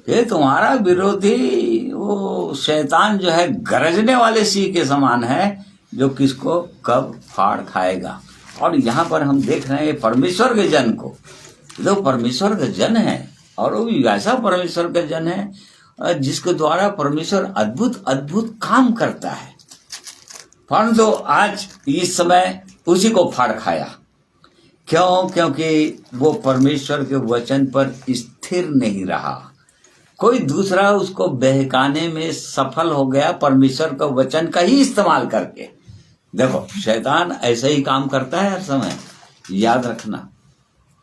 कि तुम्हारा विरोधी वो शैतान जो है गरजने वाले सिंह के समान है जो किसको कब फाड़ खाएगा। और यहाँ पर हम देख रहे हैं परमेश्वर के जन को, जो परमेश्वर का जन है और वो भी ऐसा परमेश्वर का जन है जिसके द्वारा परमेश्वर अद्भुत अद्भुत काम करता है, परंतु आज इस समय उसी को फाड़ खाया। क्यों? क्योंकि वो परमेश्वर के वचन पर स्थिर नहीं रहा। कोई दूसरा उसको बहकाने में सफल हो गया परमेश्वर का वचन का ही इस्तेमाल करके। देखो शैतान ऐसे ही काम करता है हर समय, याद रखना।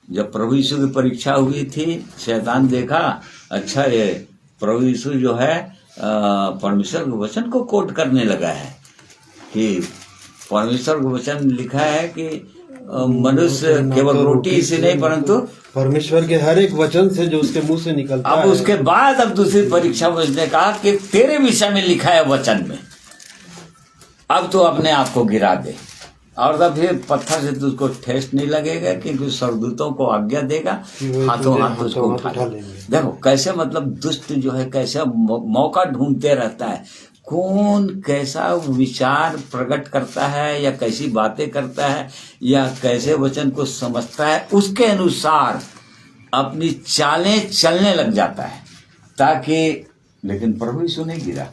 जब प्रभु यीशु की परीक्षा हुई थी, शैतान देखा अच्छा ये प्रभु यीशु जो है परमेश्वर के वचन को कोट करने लगा है कि परमेश्वर का वचन लिखा है कि मनुष्य केवल रोटी से नहीं परंतु परमेश्वर के हर एक वचन से जो उसके मुंह से निकलता है। अब उसके बाद अब दूसरी परीक्षा में उसने कहा कि तेरे विषय में लिखा है वचन में, अब तो अपने आप को गिरा दे। और तब फिर पत्थर से तुझको ठेस नहीं लगेगा, क्योंकि स्वर्गदूतों को आज्ञा देगा, हाथों हाथ उसको उठा लेंगे। देखो कैसे मतलब दुष्ट जो है कैसे मौका ढूंढते रहता है, कौन कैसा विचार प्रकट करता है या कैसी बातें करता है या कैसे वचन को समझता है, उसके अनुसार अपनी चालें चलने लग जाता है ताकि। लेकिन प्रभु यीशु नहीं गिरा,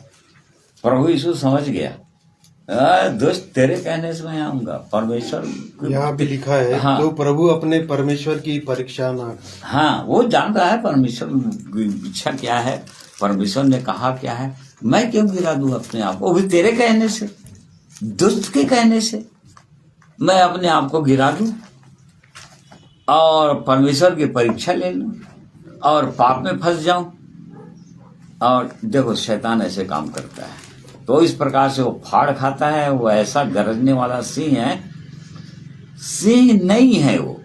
प्रभु यीशु समझ गया दुष्ट तेरे कहने से मैं आऊंगा। परमेश्वर यहाँ भी लिखा है हाँ, तो प्रभु अपने परमेश्वर की परीक्षा ना करे। हाँ, वो जान रहा है परमेश्वर की इच्छा क्या है, परमेश्वर ने कहा क्या है, मैं क्यों गिरा दूं अपने आप को, वो भी तेरे कहने से, दुष्ट के कहने से मैं अपने आप को गिरा दूं और परमेश्वर की परीक्षा ले लूं और पाप में फंस जाऊं। और देखो शैतान ऐसे काम करता है, तो इस प्रकार से वो फाड़ खाता है। वो ऐसा गरजने वाला सिंह है, सिंह नहीं है वो,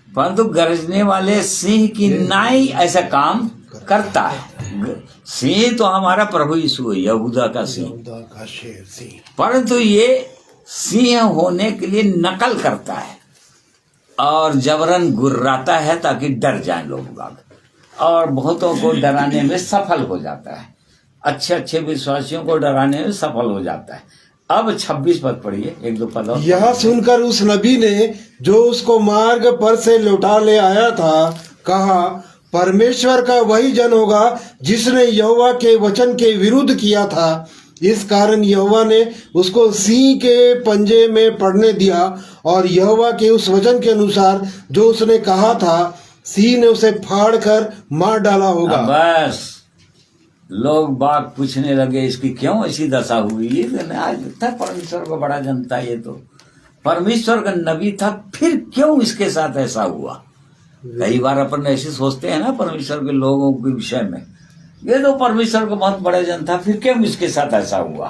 परंतु गरजने वाले सिंह की नाई ऐसा काम करता है। सिंह तो हमारा प्रभु यीशु है, यहूदा का सिंह, परंतु ये सिंह होने के लिए नकल करता है और जबरन गुर्राता है ताकि डर जाए लोग बाग, और बहुतों को डराने में सफल हो जाता है, अच्छे अच्छे विश्वासियों को डराने में सफल हो जाता है। अब 26 पद पढ़िए, 1-2 पद और। यह सुनकर उस नबी ने जो उसको मार्ग पर से लौटा ले आया था कहा, परमेश्वर का वही जन होगा जिसने यहोवा के वचन के विरुद्ध किया था। इस कारण यहोवा ने उसको सिंह के पंजे में पड़ने दिया और यहोवा के उस वचन के अनुसार जो उसने कहा था सिंह ने उसे फाड़ कर मार डाला होगा। बस लोग बाग पूछने लगे इसकी क्यों ऐसी दशा हुई, ये आज था परमेश्वर का बड़ा जनता, ये तो परमेश्वर का नबी था, फिर क्यों इसके साथ ऐसा हुआ। कई बार अपन ऐसे सोचते हैं ना परमेश्वर के लोगों के विषय में, ये तो परमेश्वर का बहुत बड़ा जन था, फिर क्यों इसके साथ ऐसा हुआ।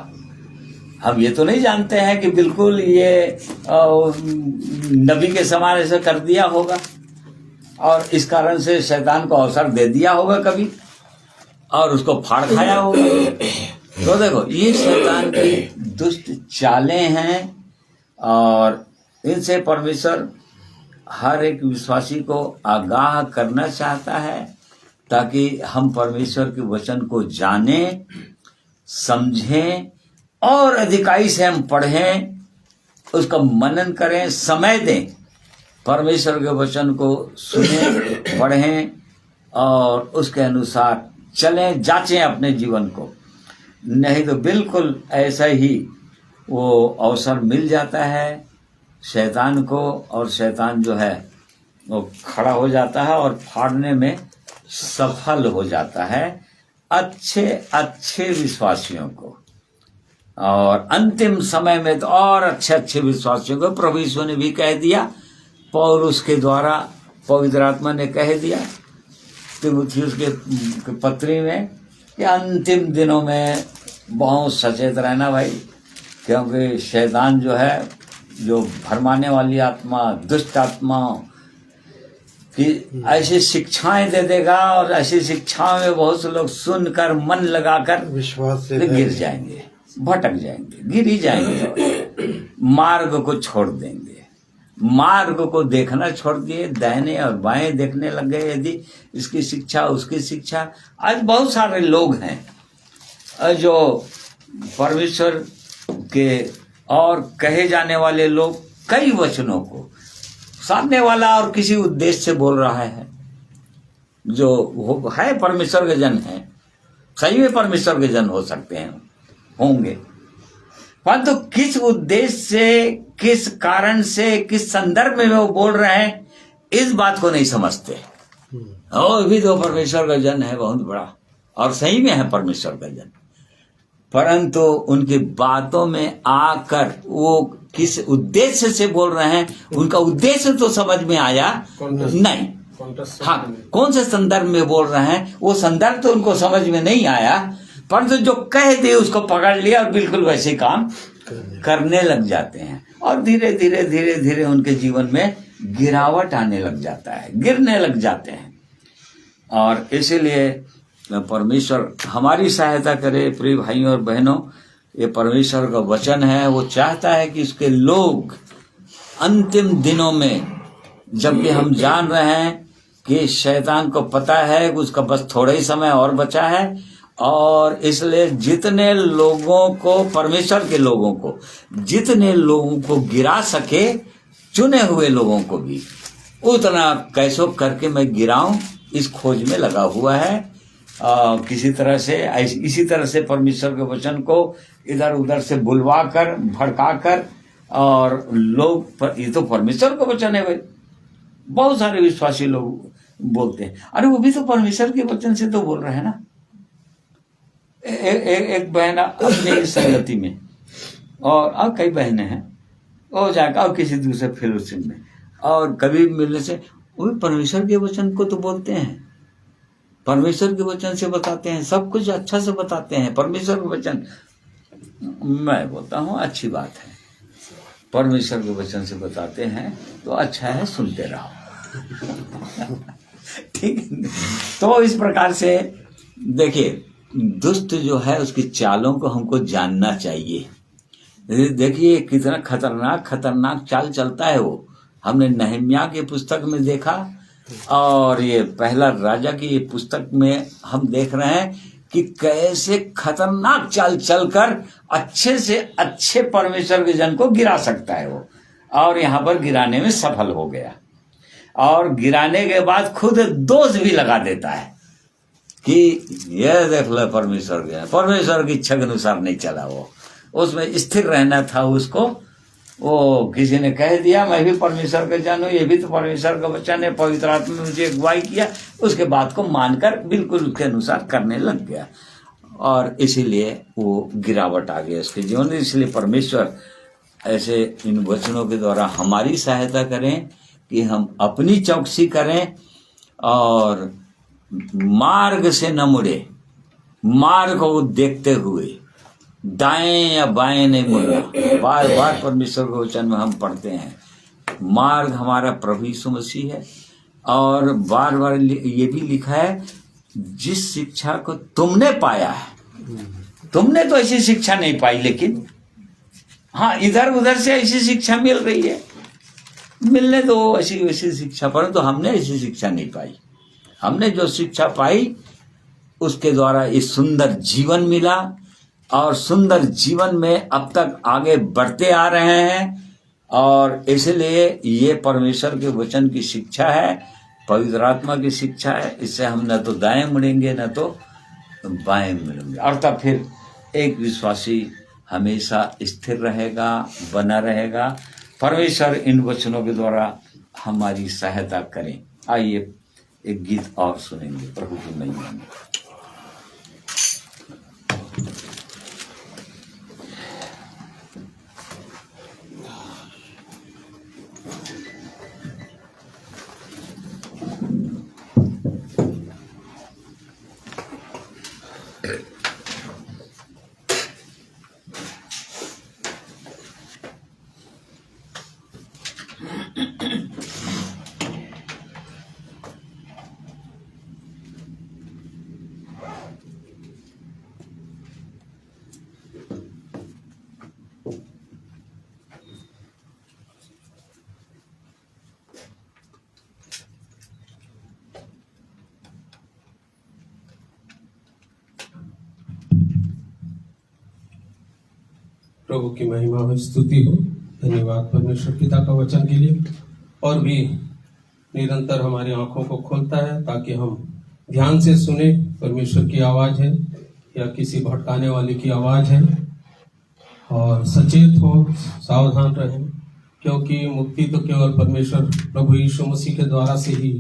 हम ये तो नहीं जानते हैं कि बिल्कुल ये नबी के समान ऐसा कर दिया होगा और इस कारण से शैतान को अवसर दे दिया होगा कभी और उसको फाड़ खाया होगा। तो देखो ये शैतान की दुष्ट चालें हैं और इनसे परमेश्वर हर एक विश्वासी को आगाह करना चाहता है ताकि हम परमेश्वर के वचन को जानें, समझें और अधिकाई से हम पढ़ें, उसका मनन करें, समय दें, परमेश्वर के वचन को सुनें, पढ़ें और उसके अनुसार चलें, जांचें अपने जीवन को। नहीं तो बिल्कुल ऐसा ही वो अवसर मिल जाता है शैतान को और शैतान जो है वो खड़ा हो जाता है और फाड़ने में सफल हो जाता है अच्छे अच्छे विश्वासियों को। और अंतिम समय में तो और अच्छे अच्छे विश्वासियों को प्रभु यीशु ने भी कह दिया, पौलुस के द्वारा पवित्र आत्मा ने कह दिया तीमुथियुस के पत्री में कि अंतिम दिनों में बहुत सचेत रहना भाई, क्योंकि शैतान जो है, जो भरमाने वाली आत्मा, दुष्ट आत्मा कि ऐसी शिक्षाएं दे देगा और ऐसी शिक्षाओं में बहुत से लोग सुनकर मन लगाकर विश्वास से गिर जाएंगे, भटक जाएंगे, गिर ही जाएंगे, मार्ग को छोड़ देंगे, मार्ग को देखना छोड़ दिए, दाहिने और बाएं देखने लग गए। यदि इसकी शिक्षा उसकी शिक्षा, आज बहुत सारे लोग हैं जो परमेश्वर के और कहे जाने वाले लोग कई वचनों को सामने वाला और किसी उद्देश्य से बोल रहा है, जो है परमेश्वर के जन है, सही में परमेश्वर के जन हो सकते हैं, होंगे, परंतु किस उद्देश्य से, किस कारण से, किस संदर्भ में वो बोल रहे हैं, इस बात को नहीं समझते। और भी तो परमेश्वर का जन है बहुत बड़ा और सही में है परमेश्वर का जन, परंतु उनकी बातों में आकर वो किस उद्देश्य से बोल रहे हैं, उनका उद्देश्य तो समझ में आया नहीं। हाँ, कौन से संदर्भ में बोल रहे हैं वो संदर्भ तो उनको समझ में नहीं आया, परंतु जो कह दे उसको पकड़ लिया और बिल्कुल वैसे काम करने लग जाते हैं और धीरे धीरे धीरे धीरे उनके जीवन में गिरावट आने लग जाता है, गिरने लग जाते हैं। और इसीलिए परमेश्वर हमारी सहायता करे। प्रिय भाइयों और बहनों, ये परमेश्वर का वचन है, वो चाहता है कि उसके लोग अंतिम दिनों में, जबकि हम जान रहे हैं कि शैतान को पता है कि उसका बस थोड़ा ही समय और बचा है, और इसलिए जितने लोगों को, परमेश्वर के लोगों को, जितने लोगों को गिरा सके, चुने हुए लोगों को भी उतना कैसो करके मैं गिराऊं, इस खोज में लगा हुआ है। किसी तरह से, इसी तरह से परमेश्वर के वचन को इधर उधर से बुलवा कर, भड़का कर, और लोग, ये तो परमेश्वर का वचन है भाई, बहुत सारे विश्वासी लोग बोलते हैं अरे वो भी तो परमेश्वर के वचन से तो बोल रहे हैं ना। एक बहन अपने संगति में, और कई बहनें हैं, वो जाकर और किसी दूसरे फेलोशिप में, और कभी मिलने से वो परमेश्वर के वचन को तो बोलते हैं, परमेश्वर के वचन से बताते हैं, सब कुछ अच्छा से बताते हैं परमेश्वर के वचन। मैं बोलता हूँ अच्छी बात है, परमेश्वर के वचन से बताते हैं तो अच्छा है, सुनते रहो। ठीक। तो इस प्रकार से देखिए, दुष्ट जो है उसकी चालों को हमको जानना चाहिए। देखिए कितना खतरनाक चाल चलता है वो। हमने नहम्याह की पुस्तक में देखा, और ये पहला राजा की ये पुस्तक में हम देख रहे हैं कि कैसे खतरनाक चाल चलकर अच्छे से अच्छे परमेश्वर के जन को गिरा सकता है वो, और यहाँ पर गिराने में सफल हो गया। और गिराने के बाद खुद दोष भी लगा देता है कि यह देख लो परमेश्वर की इच्छा के अनुसार नहीं चला, वो उसमें स्थिर रहना था उसको। वो किसी ने कह दिया मैं भी परमेश्वर का जन हूं, ये भी तो परमेश्वर का वचन है, पवित्र आत्मा ने मुझे अगुवाई किया, उसके बात को मानकर बिल्कुल उसके अनुसार करने लग गया, और इसीलिए वो गिरावट आ गई उसके जीवन में। इसलिए परमेश्वर ऐसे इन वचनों के द्वारा हमारी सहायता करें कि हम अपनी चौकसी करें और मार्ग से न मुड़े, मार्ग को देखते हुए दाएं या बाएं नहीं मुड़ना। बार बार परमेश्वर के वचन में हम पढ़ते हैं, मार्ग हमारा प्रभु यीशु मसीह है, और बार बार ये भी लिखा है जिस शिक्षा को तुमने पाया है। तुमने तो ऐसी शिक्षा नहीं पाई, लेकिन हाँ इधर उधर से ऐसी शिक्षा मिल रही है, मिलने दो ऐसी वैसी शिक्षा, परंतु हमने ऐसी शिक्षा नहीं पाई। हमने जो शिक्षा पाई उसके द्वारा इस सुंदर जीवन मिला, और सुंदर जीवन में अब तक आगे बढ़ते आ रहे हैं, और इसलिए ये परमेश्वर के वचन की शिक्षा है, पवित्र आत्मा की शिक्षा है। इससे हम न तो दाएं मुड़ेंगे न तो बाएं मुड़ेंगे, और तब फिर एक विश्वासी हमेशा स्थिर रहेगा, बना रहेगा। परमेश्वर इन वचनों के द्वारा हमारी सहायता करें। आइए एक गीत और सुनेंगे प्रभु की महिमा में। प्रभु की महिमा हो, स्तुति हो। धन्यवाद परमेश्वर पिता का वचन के लिए, और भी निरंतर हमारी आंखों को खोलता है ताकि हम ध्यान से सुने परमेश्वर की आवाज है या किसी भटकाने वाले की आवाज है, और सचेत हो, सावधान रहें, क्योंकि मुक्ति तो केवल परमेश्वर प्रभु यीशु मसीह के द्वारा से ही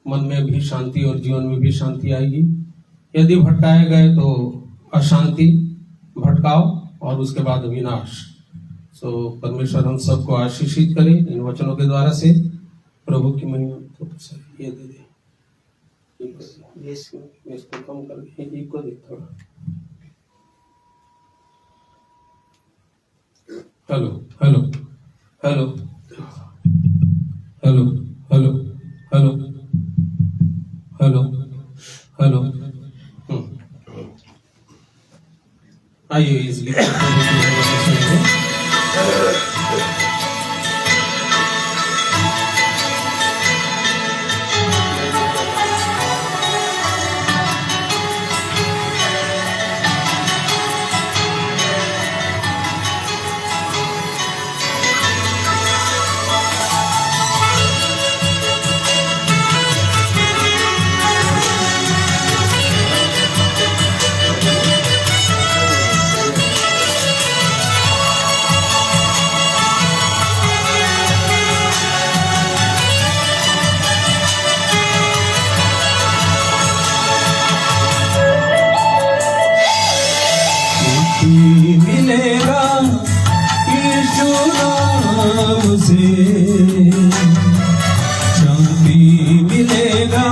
मन में भी शांति और जीवन में भी शांति आएगी। यदि भटकाए गए तो अशांति, भटकाव और उसके बाद विनाश। सो परमेश्वर हम सबको आशीषित करे इन वचनों के द्वारा से। प्रभु की महिमा। ये दे दे, ये इसको कम करके इको दे थोड़ा। Hello hello hello hello hello hello hello hello. आइए इस गीत को सुनिए। मिलेगा यीशु नाम से, शांति मिलेगा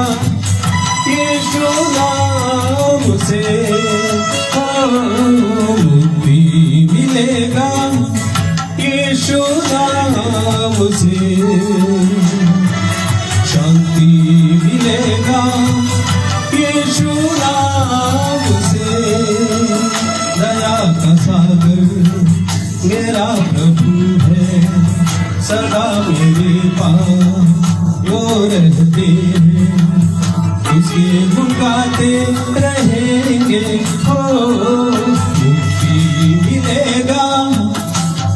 यीशु नाम से, मुक्ति मिलेगा यीशु नाम से, शांति मिलेगा यीशु नाम से। दया का सागर मेरा प्रभु है, सदा मेरे पास वो रहते हैं, उसके गुण गाते रहेंगे। हो मुक्ति मिलेगा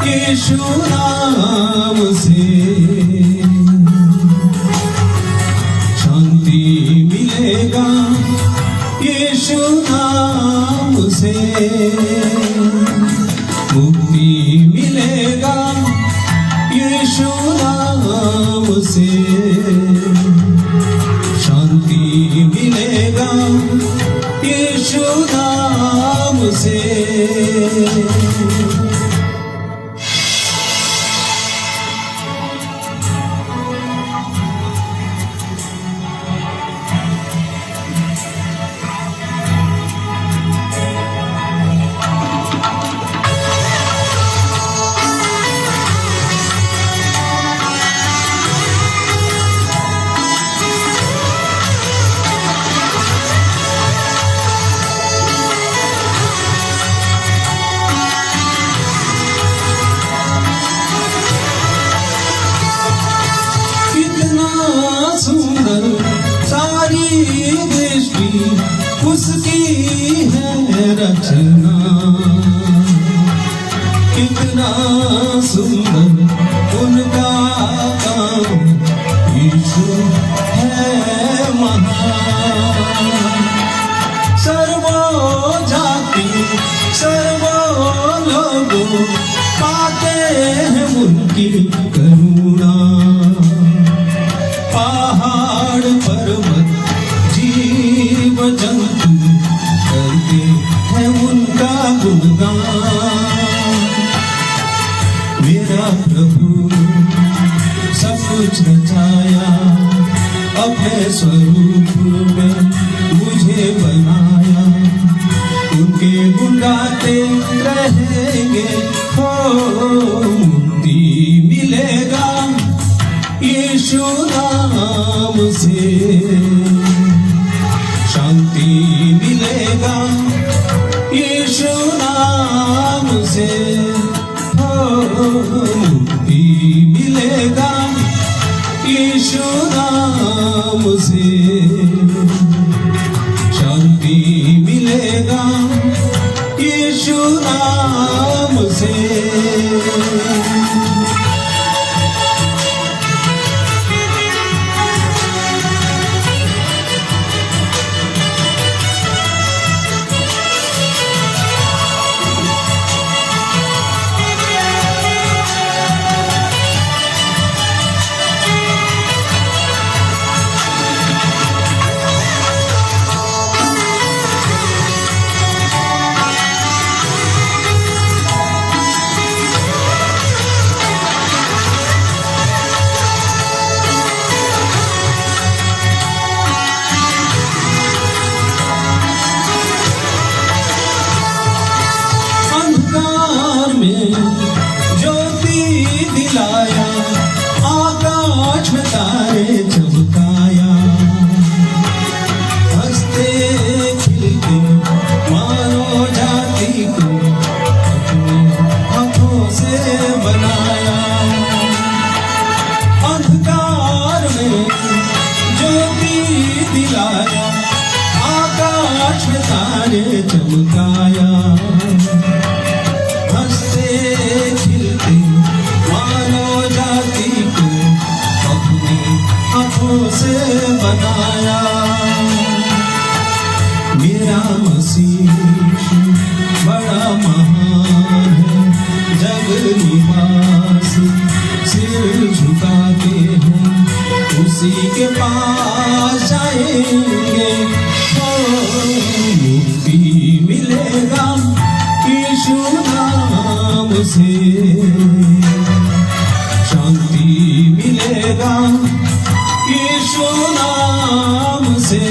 यीशु नाम से, शांति मिलेगा यीशु नाम से, मुक्ति मिलेगा यीशु नाम से, शांति मिलेगा यीशु नाम से। सुंदर सारी दृष्टि उसकी है रचना, कितना सुंदर उनका काम, यीशु है महान। सर्वो जाति सर्वो लोगों पाते हैं उनकी करुणा, पहाड़ पर्वत जीव जंतु करते हैं उनका गुणगान। मेरा प्रभु सब कुछ रचाया, अपने स्वरूप में मुझे बनाया, उनके गुण गाते रहेंगे। हो मुक्ति मिलेगा यीशु नाम से, शांति मिलेगा यीशु नाम से, मुक्ति मिलेगा यीशु नाम से, शांति मिलेगा यीशु नाम से। तारे चमकाया, हंसते खिलते मानव जाति को अपनी आंखों से बनाया। मेरा मसीह बड़ा महान है, जग निवासी सिर झुकाते हैं, उसी के पास जाएंगे। मुक्ति मिलेगा यीशु नाम से, शांति मिलेगा यीशु नाम से,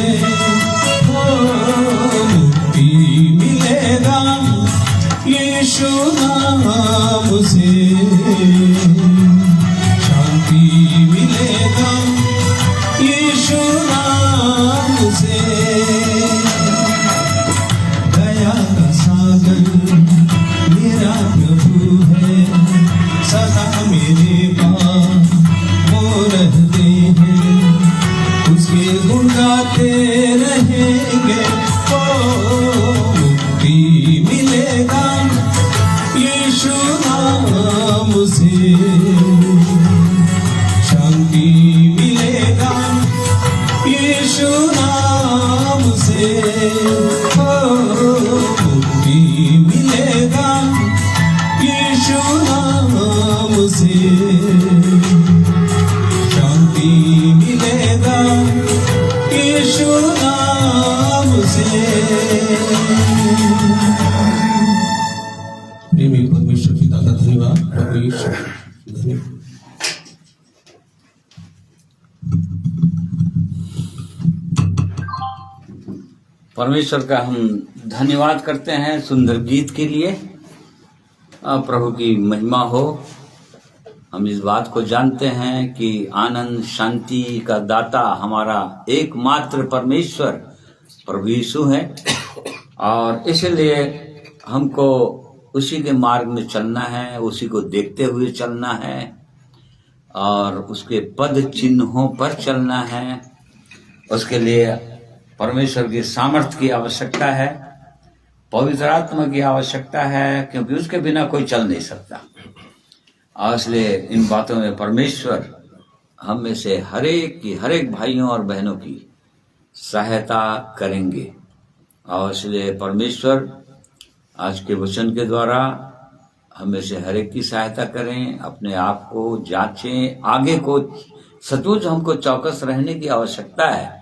मुक्ति मिलेगा यीशु नाम से, शांति मिलेगा यीशु नाम से। दया का सागर मेरा प्रभु है, सदा मेरे पास वो रहते हैं, उसके गुण गाते रहेंगे। मुक्ति मिलेगा यीशु नाम से, शांति मिलेगा यीशु नाम से, मुक्ति मिलेगा यीशु नाम से, शांति मिलेगा यीशु नाम से। प्रेमी परमेश्वर पिता का धन्यवाद। प्रभु यीशु धन्यवाद। परमेश्वर का हम धन्यवाद करते हैं सुंदर गीत के लिए। प्रभु की महिमा हो। हम इस बात को जानते हैं कि आनंद शांति का दाता हमारा एकमात्र परमेश्वर प्रभु यीशु है, और इसलिए हमको उसी के मार्ग में चलना है, उसी को देखते हुए चलना है, और उसके पद चिन्हों पर चलना है। उसके लिए परमेश्वर की सामर्थ्य की आवश्यकता है, पवित्र आत्मा की आवश्यकता है, क्योंकि उसके बिना कोई चल नहीं सकता। और इसलिए इन बातों में परमेश्वर हम में से हर एक भाइयों और बहनों की सहायता करेंगे। और इसलिए परमेश्वर आज के वचन के द्वारा हमें से हर एक की सहायता करें। अपने आप को जांचें, आगे को सचमुच हमको चौकस रहने की आवश्यकता है।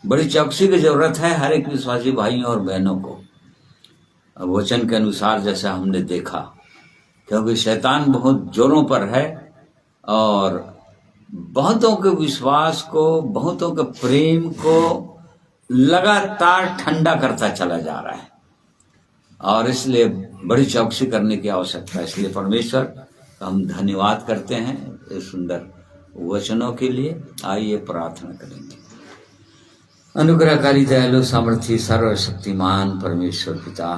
बड़ी चौकसी की जरूरत है हर एक विश्वासी भाइयों और बहनों को, वचन के अनुसार जैसा हमने देखा, क्योंकि शैतान बहुत जोरों पर है और बहुतों के विश्वास को, बहुतों के प्रेम को लगातार ठंडा करता चला जा रहा है, और इसलिए बड़ी चौकसी करने की आवश्यकता है। इसलिए परमेश्वर का हम धन्यवाद करते हैं इस सुंदर वचनों के लिए। आइए प्रार्थना करेंगे। अनुग्रहकारी दयालु सामर्थी सर्वशक्तिमान परमेश्वर पिता,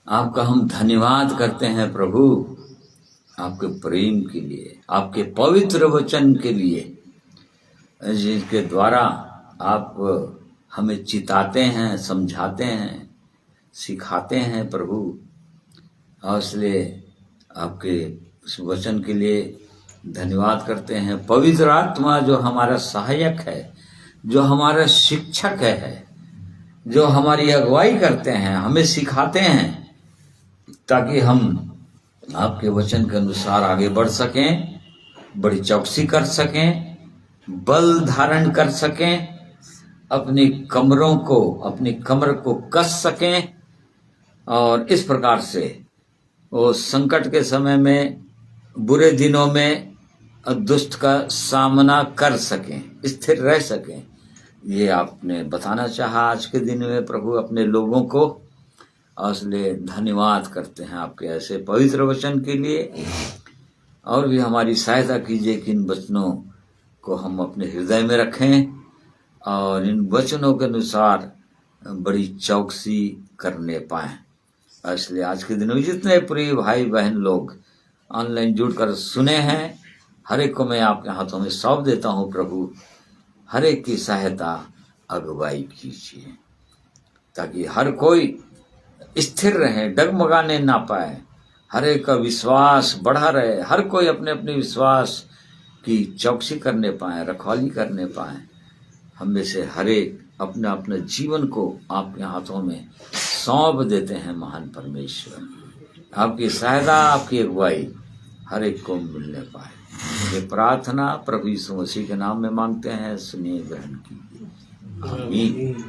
आपका हम धन्यवाद करते हैं प्रभु, आपके प्रेम के लिए, आपके पवित्र वचन के लिए, जिसके द्वारा आप हमें चिताते हैं, समझाते हैं, सिखाते हैं प्रभु। और इसलिए आपके उस वचन के लिए धन्यवाद करते हैं। पवित्र आत्मा जो हमारा सहायक है, जो हमारा शिक्षक है, जो हमारी अगुवाई करते हैं, हमें सिखाते हैं, ताकि हम आपके वचन के अनुसार आगे बढ़ सकें, बड़ी चौकसी कर सकें, बल धारण कर सकें, अपनी कमर को कस सकें, और इस प्रकार से वो संकट के समय में, बुरे दिनों में दुष्ट का सामना कर सकें, स्थिर रह सकें। ये आपने बताना चाहा आज के दिन में प्रभु अपने लोगों को, और इसलिए धन्यवाद करते हैं आपके ऐसे पवित्र वचन के लिए। और भी हमारी सहायता कीजिए कि इन वचनों को हम अपने हृदय में रखें और इन वचनों के अनुसार बड़ी चौकसी करने पाएं। इसलिए आज के दिन में जितने प्रिय भाई बहन लोग ऑनलाइन जुड़कर सुने हैं, हर एक को मैं आपके हाथों में सौंप देता हूं प्रभु। हर एक की सहायता अगुवाई कीजिए। ताकि हर कोई स्थिर रहे, डगमगाने ना पाए, हर एक का विश्वास बढ़ा रहे, हर कोई अपने अपने विश्वास की चौकसी करने पाए, रखवाली करने पाए। हम में से हर एक अपने अपने जीवन को आपके हाथों में सौंप देते हैं। महान परमेश्वर, आपकी सहायता, आपकी अगुवाई हर एक को मिलने पाए। ये प्रार्थना प्रभु यीशु मसीह के नाम में मांगते हैं, सुनिए, ग्रहण कीजिए। आमीन।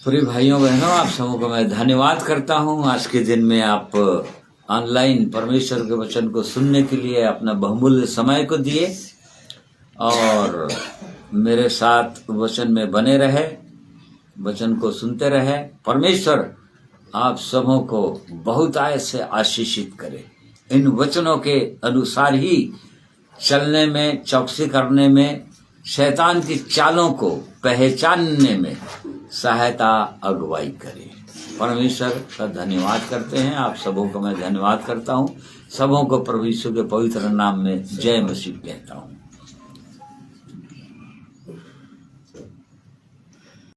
प्रिय भाइयों बहनों, आप सबों को मैं धन्यवाद करता हूँ। आज के दिन में आप ऑनलाइन परमेश्वर के वचन को सुनने के लिए अपना बहुमूल्य समय को दिए और मेरे साथ वचन में बने रहे, वचन को सुनते रहे। परमेश्वर आप सबों को बहुत आय से आशीषित करे। इन वचनों के अनुसार ही चलने में, चौकसी करने में, शैतान की चालों को पहचानने में सहायता, अगुवाई करे। परमेश्वर का धन्यवाद करते हैं। आप सबों को मैं धन्यवाद करता हूँ। सबों को प्रभु यीशु के पवित्र नाम में जय मसीह कहता हूँ।